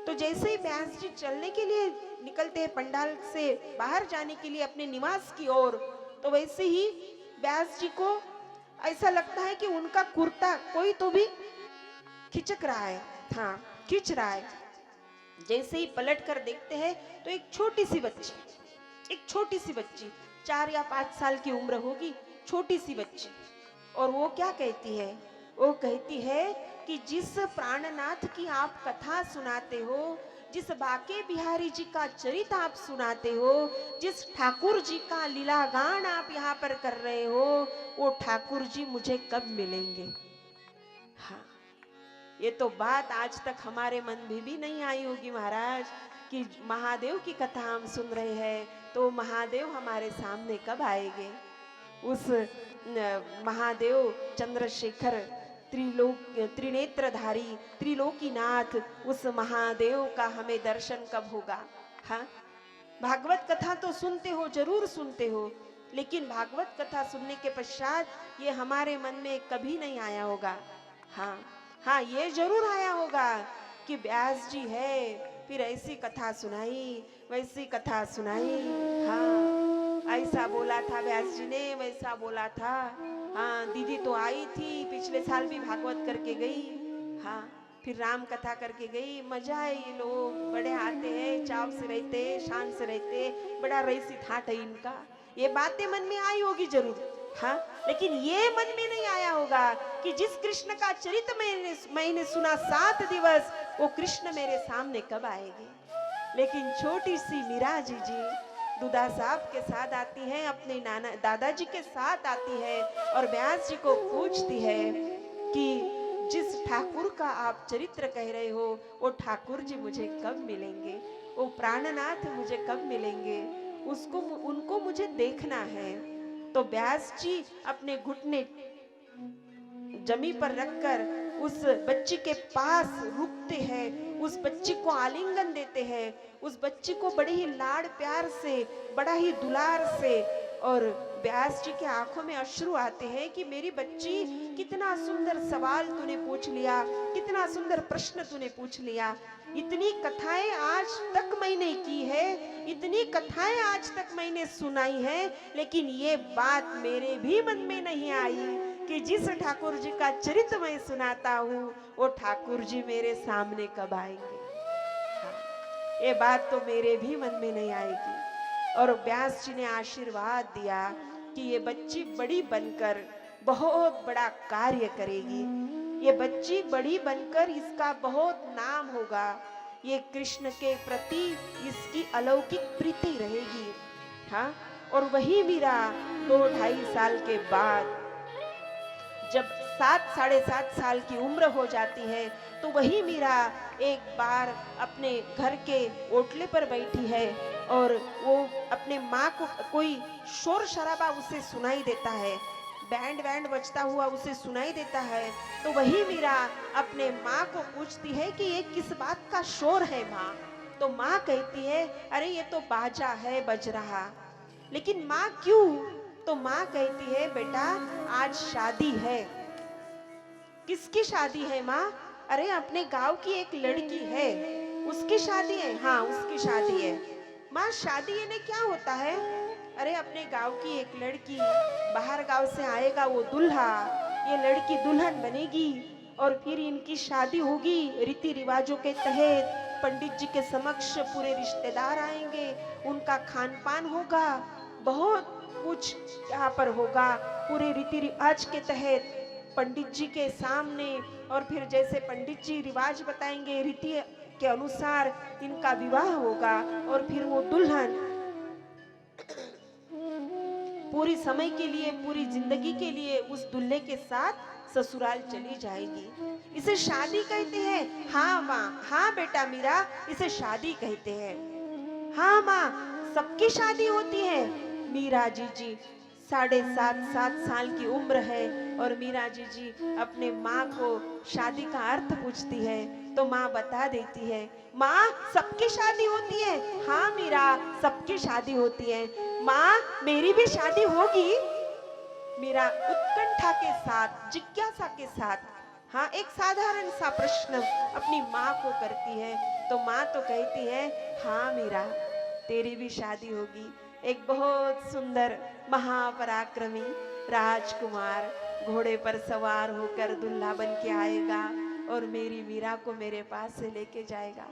तो जैसे ही व्यास जी चलने के लिए निकलते हैं पंडाल से बाहर जाने के लिए अपने निवास की ओर, तो वैसे ही व्यास जी को ऐसा लगता है कि उनका कुर्ता कोई तो भी खिंचक रहा है। हाँ, खींच रहा है। जैसे ही पलट कर देखते हैं तो एक छोटी सी बच्ची 4 या 5 साल की उम्र होगी, छोटी सी बच्ची। और वो क्या कहती है? वो कहती है कि जिस प्राणनाथ की आप कथा सुनाते हो, जिस बाके बिहारी जी का चरित्र आप सुनाते हो, जिस ठाकुर जी का लीला गान आप यहाँ पर कर रहे हो, वो ठाकुर जी मुझे कब मिलेंगे? हाँ, ये तो बात आज तक हमारे मन में भी नहीं आई होगी महाराज कि महादेव की कथा हम सुन रहे हैं, तो महादेव हमारे सामने कब आएंगे? उस महादेव चंद्रशेखर त्रिनेत्रधारी त्रिलोकीनाथ, उस महादेव का हमें दर्शन कब होगा? हाँ, भागवत कथा तो सुनते हो, जरूर सुनते हो, लेकिन भागवत कथा सुनने के पश्चात ये हमारे मन में कभी नहीं आया होगा। हाँ हाँ, ये जरूर आया होगा कि व्यास जी है, फिर ऐसी कथा सुनाई, वैसी कथा सुनाई। हाँ, ऐसा बोला था व्यास जी ने, वैसा बोला था। हाँ, दीदी तो आई थी, पिछले साल भी भागवत करके गई। हाँ, फिर राम कथा करके गई। मजा है, ये लोग बड़े आते हैं, चाव से रहते, शान से रहते, बड़ा रईसी ठाट है इनका। ये बातें मन में आई होगी जरूर। हाँ, लेकिन ये मन में नहीं आया होगा कि जिस कृष्ण का चरित्र मैंने सुना 7 दिवस, वो कृष्ण मेरे सामने कब आएंगे? लेकिन छोटी सी मीरा जी दुदा साहब के साथ आती है, अपने दादाजी के साथ आती है और व्यास जी को पूछती है कि जिस ठाकुर का आप चरित्र कह रहे हो, वो ठाकुर जी मुझे कब मिलेंगे? वो प्राणनाथ मुझे कब मिलेंगे? उनको मुझे देखना है। तो व्यास जी अपने घुटने जमी पर रखकर उस बच्ची के पास रुकते हैं, उस बच्ची को आलिंगन देते हैं, उस बच्ची को बड़े ही लाड़ प्यार से, बड़ा ही दुलार से, और व्यास जी के आंखों में अश्रु आते हैं कि मेरी बच्ची, कितना सुंदर सवाल तूने पूछ लिया, कितना सुंदर प्रश्न तूने पूछ लिया। इतनी कथाएं आज तक मैंने की है, इतनी कथाएं आज तक मैंने सुनाई है, लेकिन ये बात मेरे भी मन में नहीं आई कि जिस ठाकुर जी का चरित्र मैं सुनाता हूँ वो ठाकुर जी मेरे सामने कब आएंगे। हाँ, ये बात तो मेरे भी मन में नहीं आएगी। और व्यास जी ने आशीर्वाद दिया कि ये बच्ची बड़ी बनकर बहुत बड़ा कार्य करेगी, ये बच्ची बड़ी बनकर इसका बहुत नाम होगा, ये कृष्ण के प्रति इसकी अलौकिक प्रीति रहेगी। हाँ, और वही मीरा 2-2.5 साल के बाद जब 7-7.5 साल की उम्र हो जाती है, तो वही मीरा एक बार अपने घर के ओटले पर बैठी है और वो अपने माँ को कोई शोर शराबा उसे सुनाई देता है, बैंड बजता हुआ उसे सुनाई देता है। तो वही मीरा अपने माँ को पूछती है कि ये किस बात का शोर है माँ। तो माँ कहती है अरे ये तो बाजा है बज रहा। लेकिन माँ क्यों? तो माँ कहती है बेटा आज शादी है। किसकी शादी है माँ? अरे अपने गांव की एक लड़की है, उसकी शादी है। हाँ उसकी शादी है। माँ शादी यानी क्या होता है? अरे अपने गांव की एक लड़की, बाहर गांव से आएगा वो दूल्हा, ये लड़की दुल्हन बनेगी और फिर इनकी शादी होगी रीति रिवाजों के तहत। पंडित जी के समक्ष पूरे रिश्तेदार आएंगे, उनका खान पान होगा, बहुत कुछ यहाँ पर होगा पूरे रीति रिवाज के तहत पंडित जी के सामने। और फिर जैसे पंडित जी रिवाज बताएंगे रीति के अनुसार इनका विवाह होगा और फिर वो दुल्हन पूरी समय के लिए, पूरी जिंदगी के लिए उस दूल्हे के साथ ससुराल चली जाएगी। इसे शादी कहते हैं। हाँ माँ, हाँ बेटा मीरा, इसे शादी कहते हैं। हाँ माँ, सबकी शादी होती है। मीरा जी 7.5 साल की उम्र है और मीरा जी अपने माँ को शादी का अर्थ पूछती है तो माँ बता देती है, माँ सबकी शादी होती है। हाँ मीरा, सबकी शादी होती है। माँ मेरी भी शादी होगी? मीरा उत्कंठा के साथ, जिज्ञासा के साथ, हाँ एक साधारण सा प्रश्न अपनी माँ को करती है। तो माँ तो कहती है हाँ मीरा, तेरी भी शादी होगी। एक बहुत सुंदर महापराक्रमी राजकुमार घोड़े पर सवार होकर दुल्हा बन के आएगा और मेरी मीरा को मेरे पास से लेके जाएगा।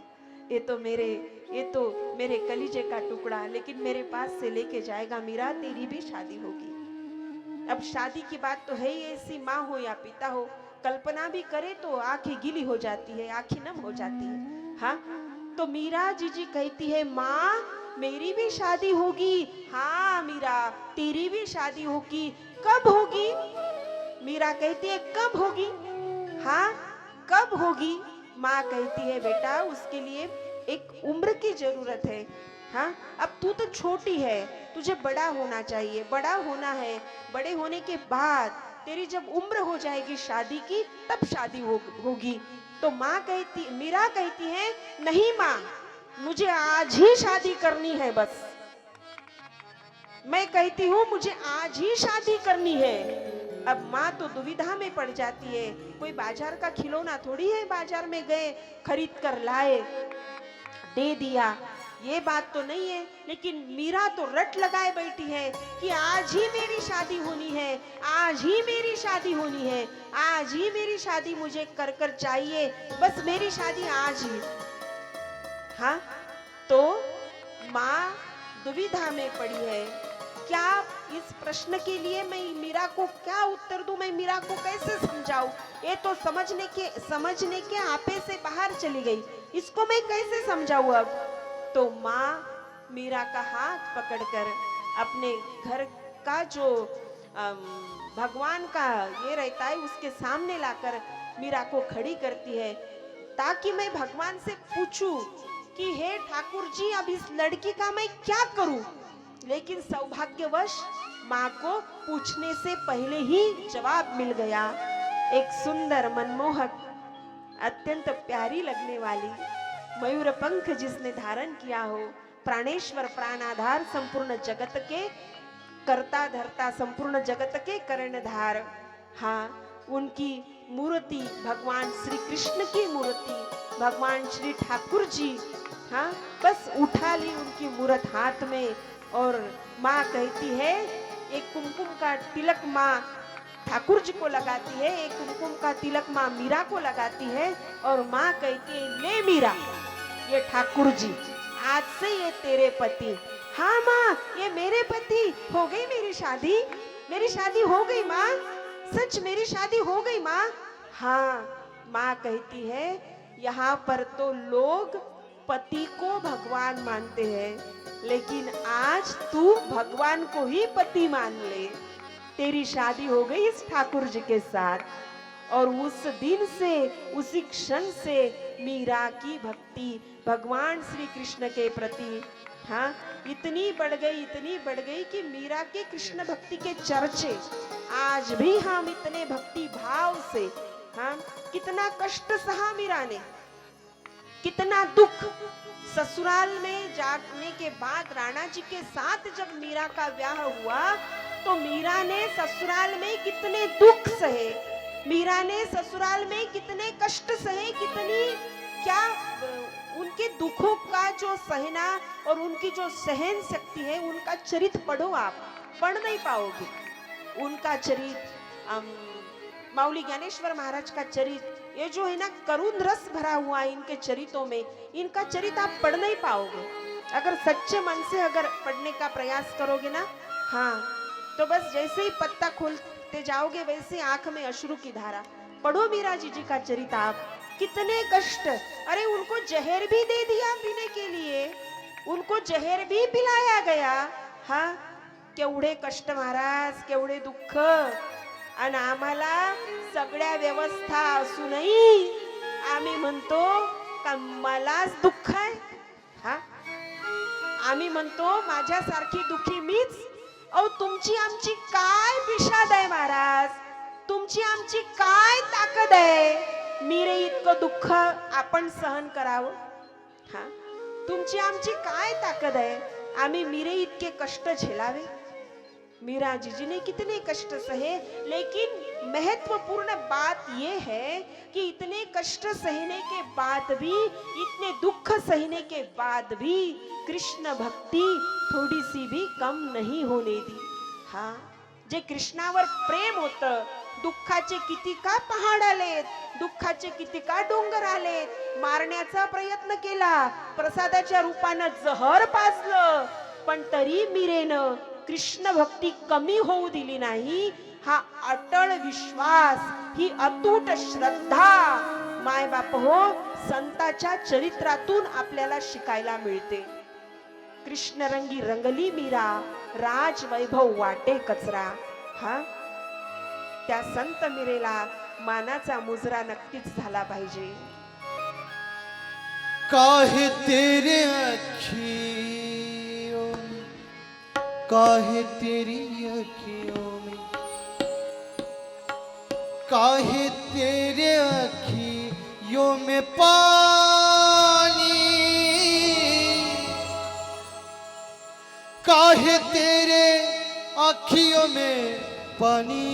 ये तो मेरे कलीजे का टुकड़ा, लेकिन मेरे पास से लेके जाएगा। मीरा तेरी भी शादी होगी। अब शादी की बात तो है ही, ऐसी माँ हो या पिता हो, कल्पना भी करे तो आंखें गीली हो जाती है, आंखें नम हो जाती है। हाँ, तो मीरा जी कहती है माँ मेरी भी शादी होगी। हाँ मीरा, तेरी भी शादी होगी। कब होगी? मीरा कहती है कब होगी? हाँ कब होगी? माँ कहती है बेटा उसके लिए एक उम्र की जरूरत है। हाँ, अब तू तो छोटी है, तुझे बड़ा होना चाहिए, बड़ा होना है। बड़े होने के बाद तेरी जब उम्र हो जाएगी शादी की, तब शादी होगी। तो माँ कहती, मीरा कहती है नहीं माँ, मुझे आज ही शादी करनी है। बस मैं कहती हूँ मुझे आज ही शादी करनी है। अब माँ तो दुविधा में पड़ जाती है। कोई बाजार का खिलौना थोड़ी है, बाजार में गए खरीद कर लाए दे दिया, ये बात तो नहीं है। लेकिन मीरा तो रट लगाए बैठी है कि आज ही मेरी शादी होनी है, आज ही मेरी शादी होनी है, आज ही मेरी शादी मुझे कर कर चाहिए, बस मेरी शादी आज ही। हाँ, तो माँ दुविधा में पड़ी है। क्या इस प्रश्न के लिए मैं मीरा को क्या उत्तर दूं? मैं मीरा को कैसे समझाऊं? ये तो समझने के आपे से बाहर चली गई, इसको मैं कैसे समझाऊं अब? तो माँ मीरा का हाथ पकड़कर अपने घर का जो भगवान का ये रहता है उसके सामने लाकर मीरा को खड़ी करती है, ताकि मैं भगवान से पूछूं कि हे ठाकुर जी अब इस लड़की का मैं क्या करूं? लेकिन सौभाग्यवश माँ को पूछने से पहले ही जवाब मिल गया एक सुंदर मनमोहक अत्यंत प्यारी लगने वाली मयूर पंख जिसने धारण किया हो, प्राणेश्वर प्राणाधार संपूर्ण जगत के करता धरता संपूर्ण जगत के कर्णधार, हाँ उनकी मूर्ति भगवान श्री कृष्ण की मूर्ति, भगवान श्री ठाकुर जी, हाँ बस उठा ली उनकी मूर्त हाथ में और माँ कहती है, एक कुमकुम का तिलक माँ ठाकुर जी को लगाती है, एक कुमकुम का तिलक माँ मीरा को लगाती है और माँ कहती है, ले मीरा ये ठाकुर जी आज से ये तेरे पति। हाँ माँ ये मेरे पति, हो गई मेरी शादी हो गई माँ, सच मेरी शादी हो गई माँ। हाँ माँ कहती है, यहाँ पर तो लोग पति को भगवान मानते हैं, लेकिन आज तू भगवान को ही पति मान ले, तेरी शादी हो गई इस ठाकुर जी के साथ। और उस दिन से उसी क्षण से मीरा की भक्ति भगवान श्री कृष्ण के प्रति, हाँ इतनी बढ़ गई कि मीरा के कृष्ण भक्ति के चर्चे आज भी हम इतने भक्ति भाव से, हाँ कितना कष्ट सहा मीरा ने, कितना दुख। ससुराल में जाने के बाद राणा जी के साथ जब मीरा का ब्याह हुआ तो मीरा ने ससुराल में कितने दुख सहे, मीरा ने ससुराल में कितने कष्ट सहे, कितनी क्या उनके दुखों का जो सहना और उनकी जो सहन शक्ति है, उनका चरित्र पढ़ो, आप पढ़ नहीं पाओगे उनका चरित्र। माउली ज्ञानेश्वर महाराज का चरित्र, ये जो है ना करुण रस भरा हुआ है इनके चरित्रों में, इनका चरित्र आप पढ़ नहीं पाओगे। अगर सच्चे मन से अगर पढ़ने का प्रयास करोगे ना, हाँ तो बस जैसे ही पत्ता खोलते जाओगे वैसे आंख में अश्रु की धारा। पढ़ो मीरा जी का चरित्र आप, कितने कष्ट, अरे उनको जहर भी दे दिया पीने के लिए, उनको जहर भी पिलाया गया। हाँ केवढे कष्ट महाराज, केवढे दुःख, आणि आम्हाला सगळ्या व्यवस्था असूनही आम्ही म्हणतो का मलाच दुःख आहे। हा आम्ही म्हणतो माझ्यासारखी दुखी मीच, अहो तुमची आमची काय विषाद आहे महाराज, तुमची आमची काय ताकद आहे, मीरे इतकं दुःख आपण सहन करावं। हा तुमची आमची काय ताकद आहे, आम्ही मीरे इतके कष्ट झेलावे। मीरा जी ने कितने कष्ट सहे, लेकिन महत्वपूर्ण बात यह है कि इतने कष्ट सहने के बाद भी, इतने दुख सहने के बाद भी कृष्ण भक्ति थोड़ी सी भी कम नहीं होने दी। हाँ जे कृष्णावर प्रेम होतं, दुःखाचे किती का पहाड आलेत, दुःखाचे किती का डोंगर आलेत, मारण्याचा प्रयत्न केला, प्रसादाच्या रूपानं जहर पाजलं, पण तरी मीरेनं कृष्ण भक्ती कमी होऊ दिली नाही। हा अटळ विश्वास, ही अतूट श्रद्धा माय बाप हो संताच्या चरित्रातून आपल्याला शिकायला मिळते। कृष्ण रंगी रंगली मीरा, राज वैभव वाटे कचरा। हा त्या संत मीरेला मानाचा मुजरा नक्कीच झाला पाहिजे। काहे तेरे अखियों, काहे तेरी अखियों में, काहे तेरे अखियों में पानी, काहे तेरे अखियों में पानी,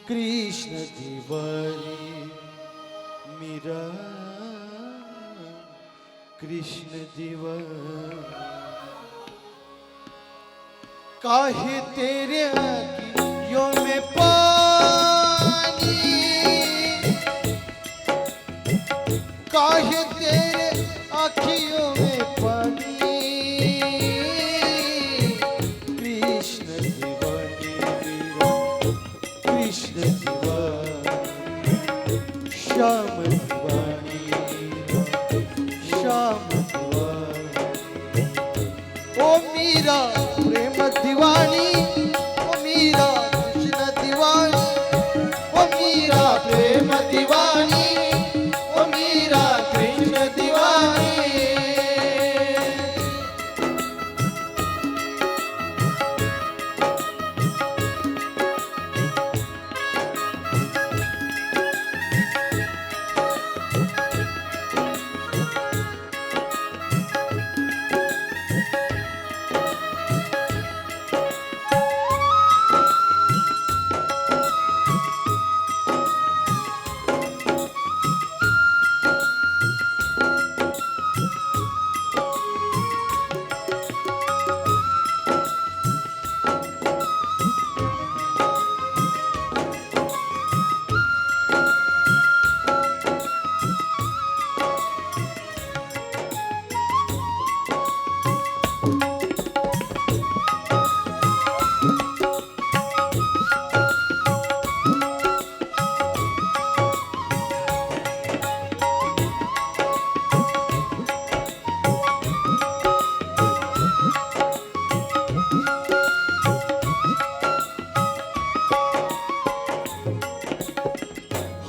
कृष्ण दीवानी मीरा, कृष्ण दीवानी, काहे तेरे अखियों में पानी, काहे तेरे अखियों में पानी, कृष्ण दीवानी मीरा, कृष्ण दीवानी, श्याम दीवानी, श्याम दीवानी, ओ मीरा प्रेम दीवानी, ओ मीरा कृष्ण दीवानी, ओ मीरा प्रेम दीवानी, ओ मीरा कृष्ण दीवानी।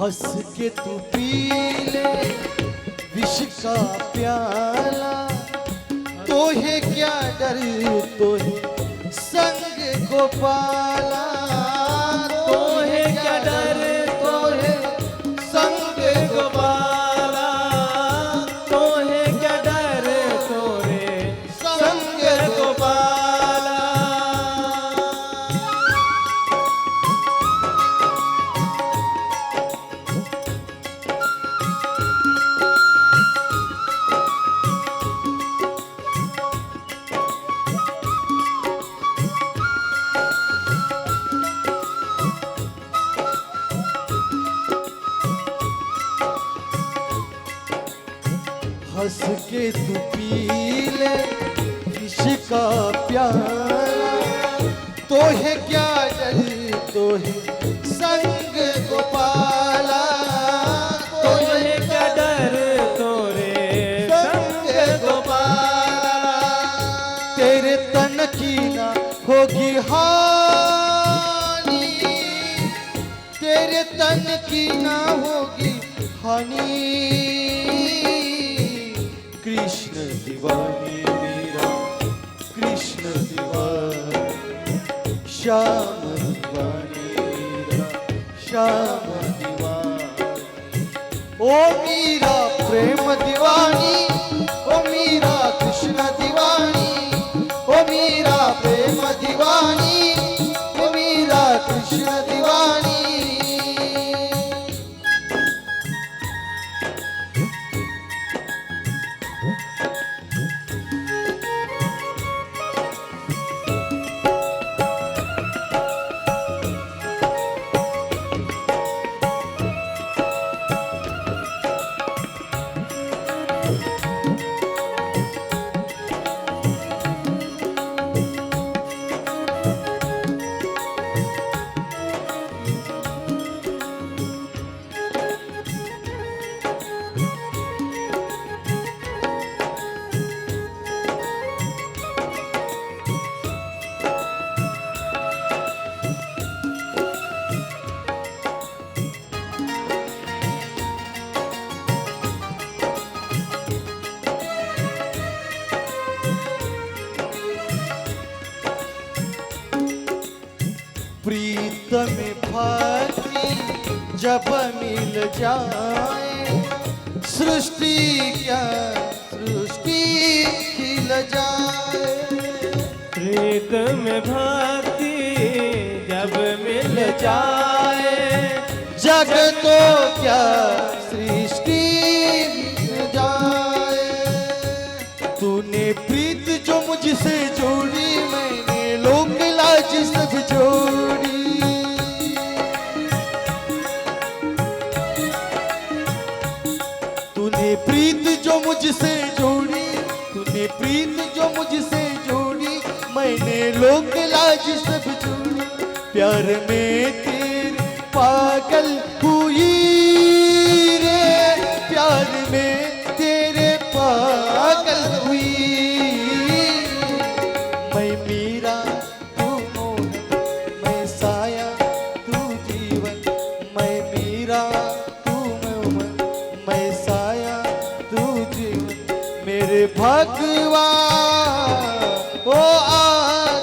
हंस के तू पी ले विष का प्याला, तो है क्या डर तो है संग गोपाला, तो है क्या डर तो है संग गोपाला, तो है क्या डर तोरे संग गोपाला। हंस के तू पी ले विष का प्याला, तो है क्या डर तो है संग गोपाला, तो है क्या डर तोरे संग गोपाला। तेरे तन की ना होगी हानि, तेरे तन की ना होगी हानि, कृष्ण दीवानी मेरा कृष्ण दीवानी, श्याम दीवानी मेरा श्याम दीवानी, ओ मीरा प्रेम दीवानी, ओ मीरा कृष्ण दीवानी, ओ मीरा प्रेम दीवानी, ओ मीरा कृष्ण दीवानी। प्रीत में भक्ति जब मिल जाए, सृष्टि क्या सृष्टि खिल जाए, प्रीत में भक्ति जब मिल जाए, जग तो क्या सृष्टि मिल जाए। तूने प्रीत जो मुझसे जोड़ी, मैंने लोक लाज सब जोड़ी, तूने प्रीत जो मुझसे जोड़ी, तूने प्रीत जो मुझसे जोड़ी, मैंने लोक लाज सब जोड़ी। प्यार में तेरे पागल हुई रे, प्यार में तेरे पागल हुई, मैं मीरा तू मोहन, मैं साया तू जीवन, मैं मीरा तू मोहन, मैं साया तू जीवन, मेरे भगवान ओ आज।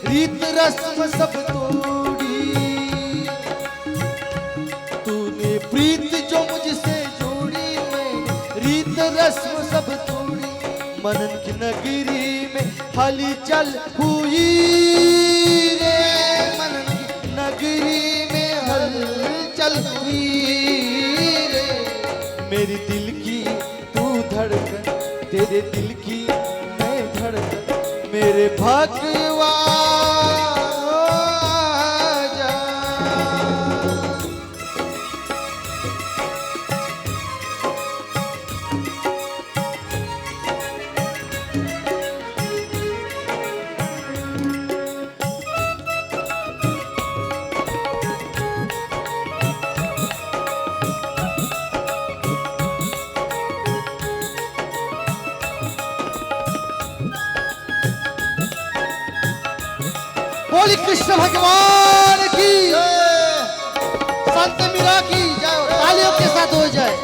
रीत रस्म सब तोड़ी, तूने प्रीत जो मुझसे जोड़ी, मैंने रीत रस्म सब तोड़ी। मनन की नगरी में हलचल हुई रे, मनन की नगरी में हलचल हुई रे, मेरे दिल की तू धड़कन, तेरे दिल की मैं मेरे भगवान आजा। बोली कृष्ण भगवान की संत मीरा की जय। तालियों के साथ हो जाए।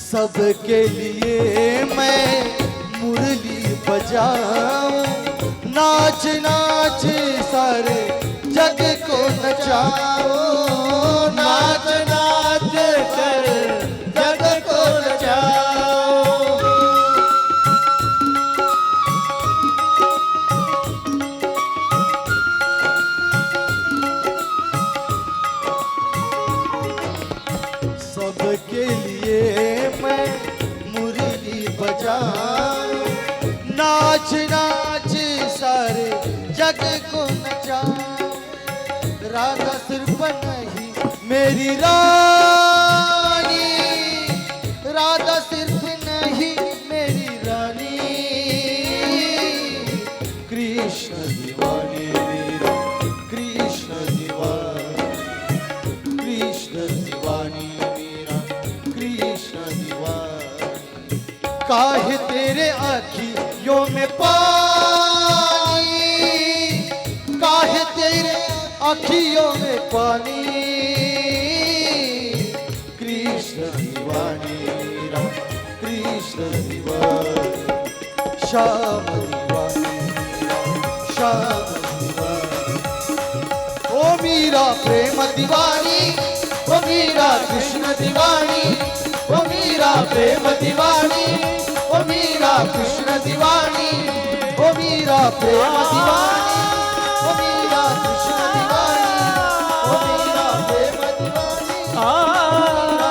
सबके लिए मैं मुरली बजाऊं, नाच नाच सारे जग को नचाओ, नाच नाच कर जग को नचाओ। सबके लिए मैं मुरली बजाऊं, नाच नाच सारे जग को नचाओ। राधा सिर्फ नहीं मेरी रानी, राधा सिर्फ नहीं मेरी रानी, कृष्ण दीवानी मेरा, कृष्ण दीवानी, कृष्ण दीवानी मेरा, कृष्ण दीवानी। काहे तेरे आँखियों में पानी, काहे तेरे आँखियों में पानी, कृष्ण दीवानी मेरा, कृष्ण दीवानी। श्याम दीवानी मेरा, श्याम दीवानी। ओ मीरा प्रेम दीवानी, ओ मीरा कृष्ण दीवानी, ओ मीरा प्रेम दीवानी, ओ मीरा कृष्ण दीवानी, ओ मीरा प्रेम दीवानी, ओ मीरा कृष्ण दीवानी, ओ मीरा प्रेम दीवानी, ओ मीरा कृष्ण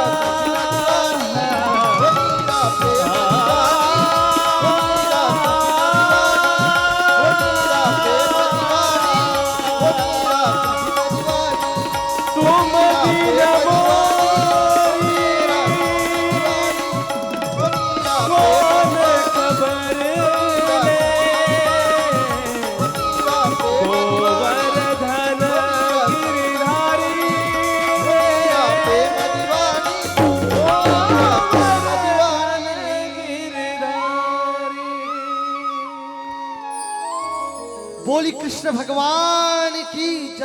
बोली कृष्ण भगवान की जय।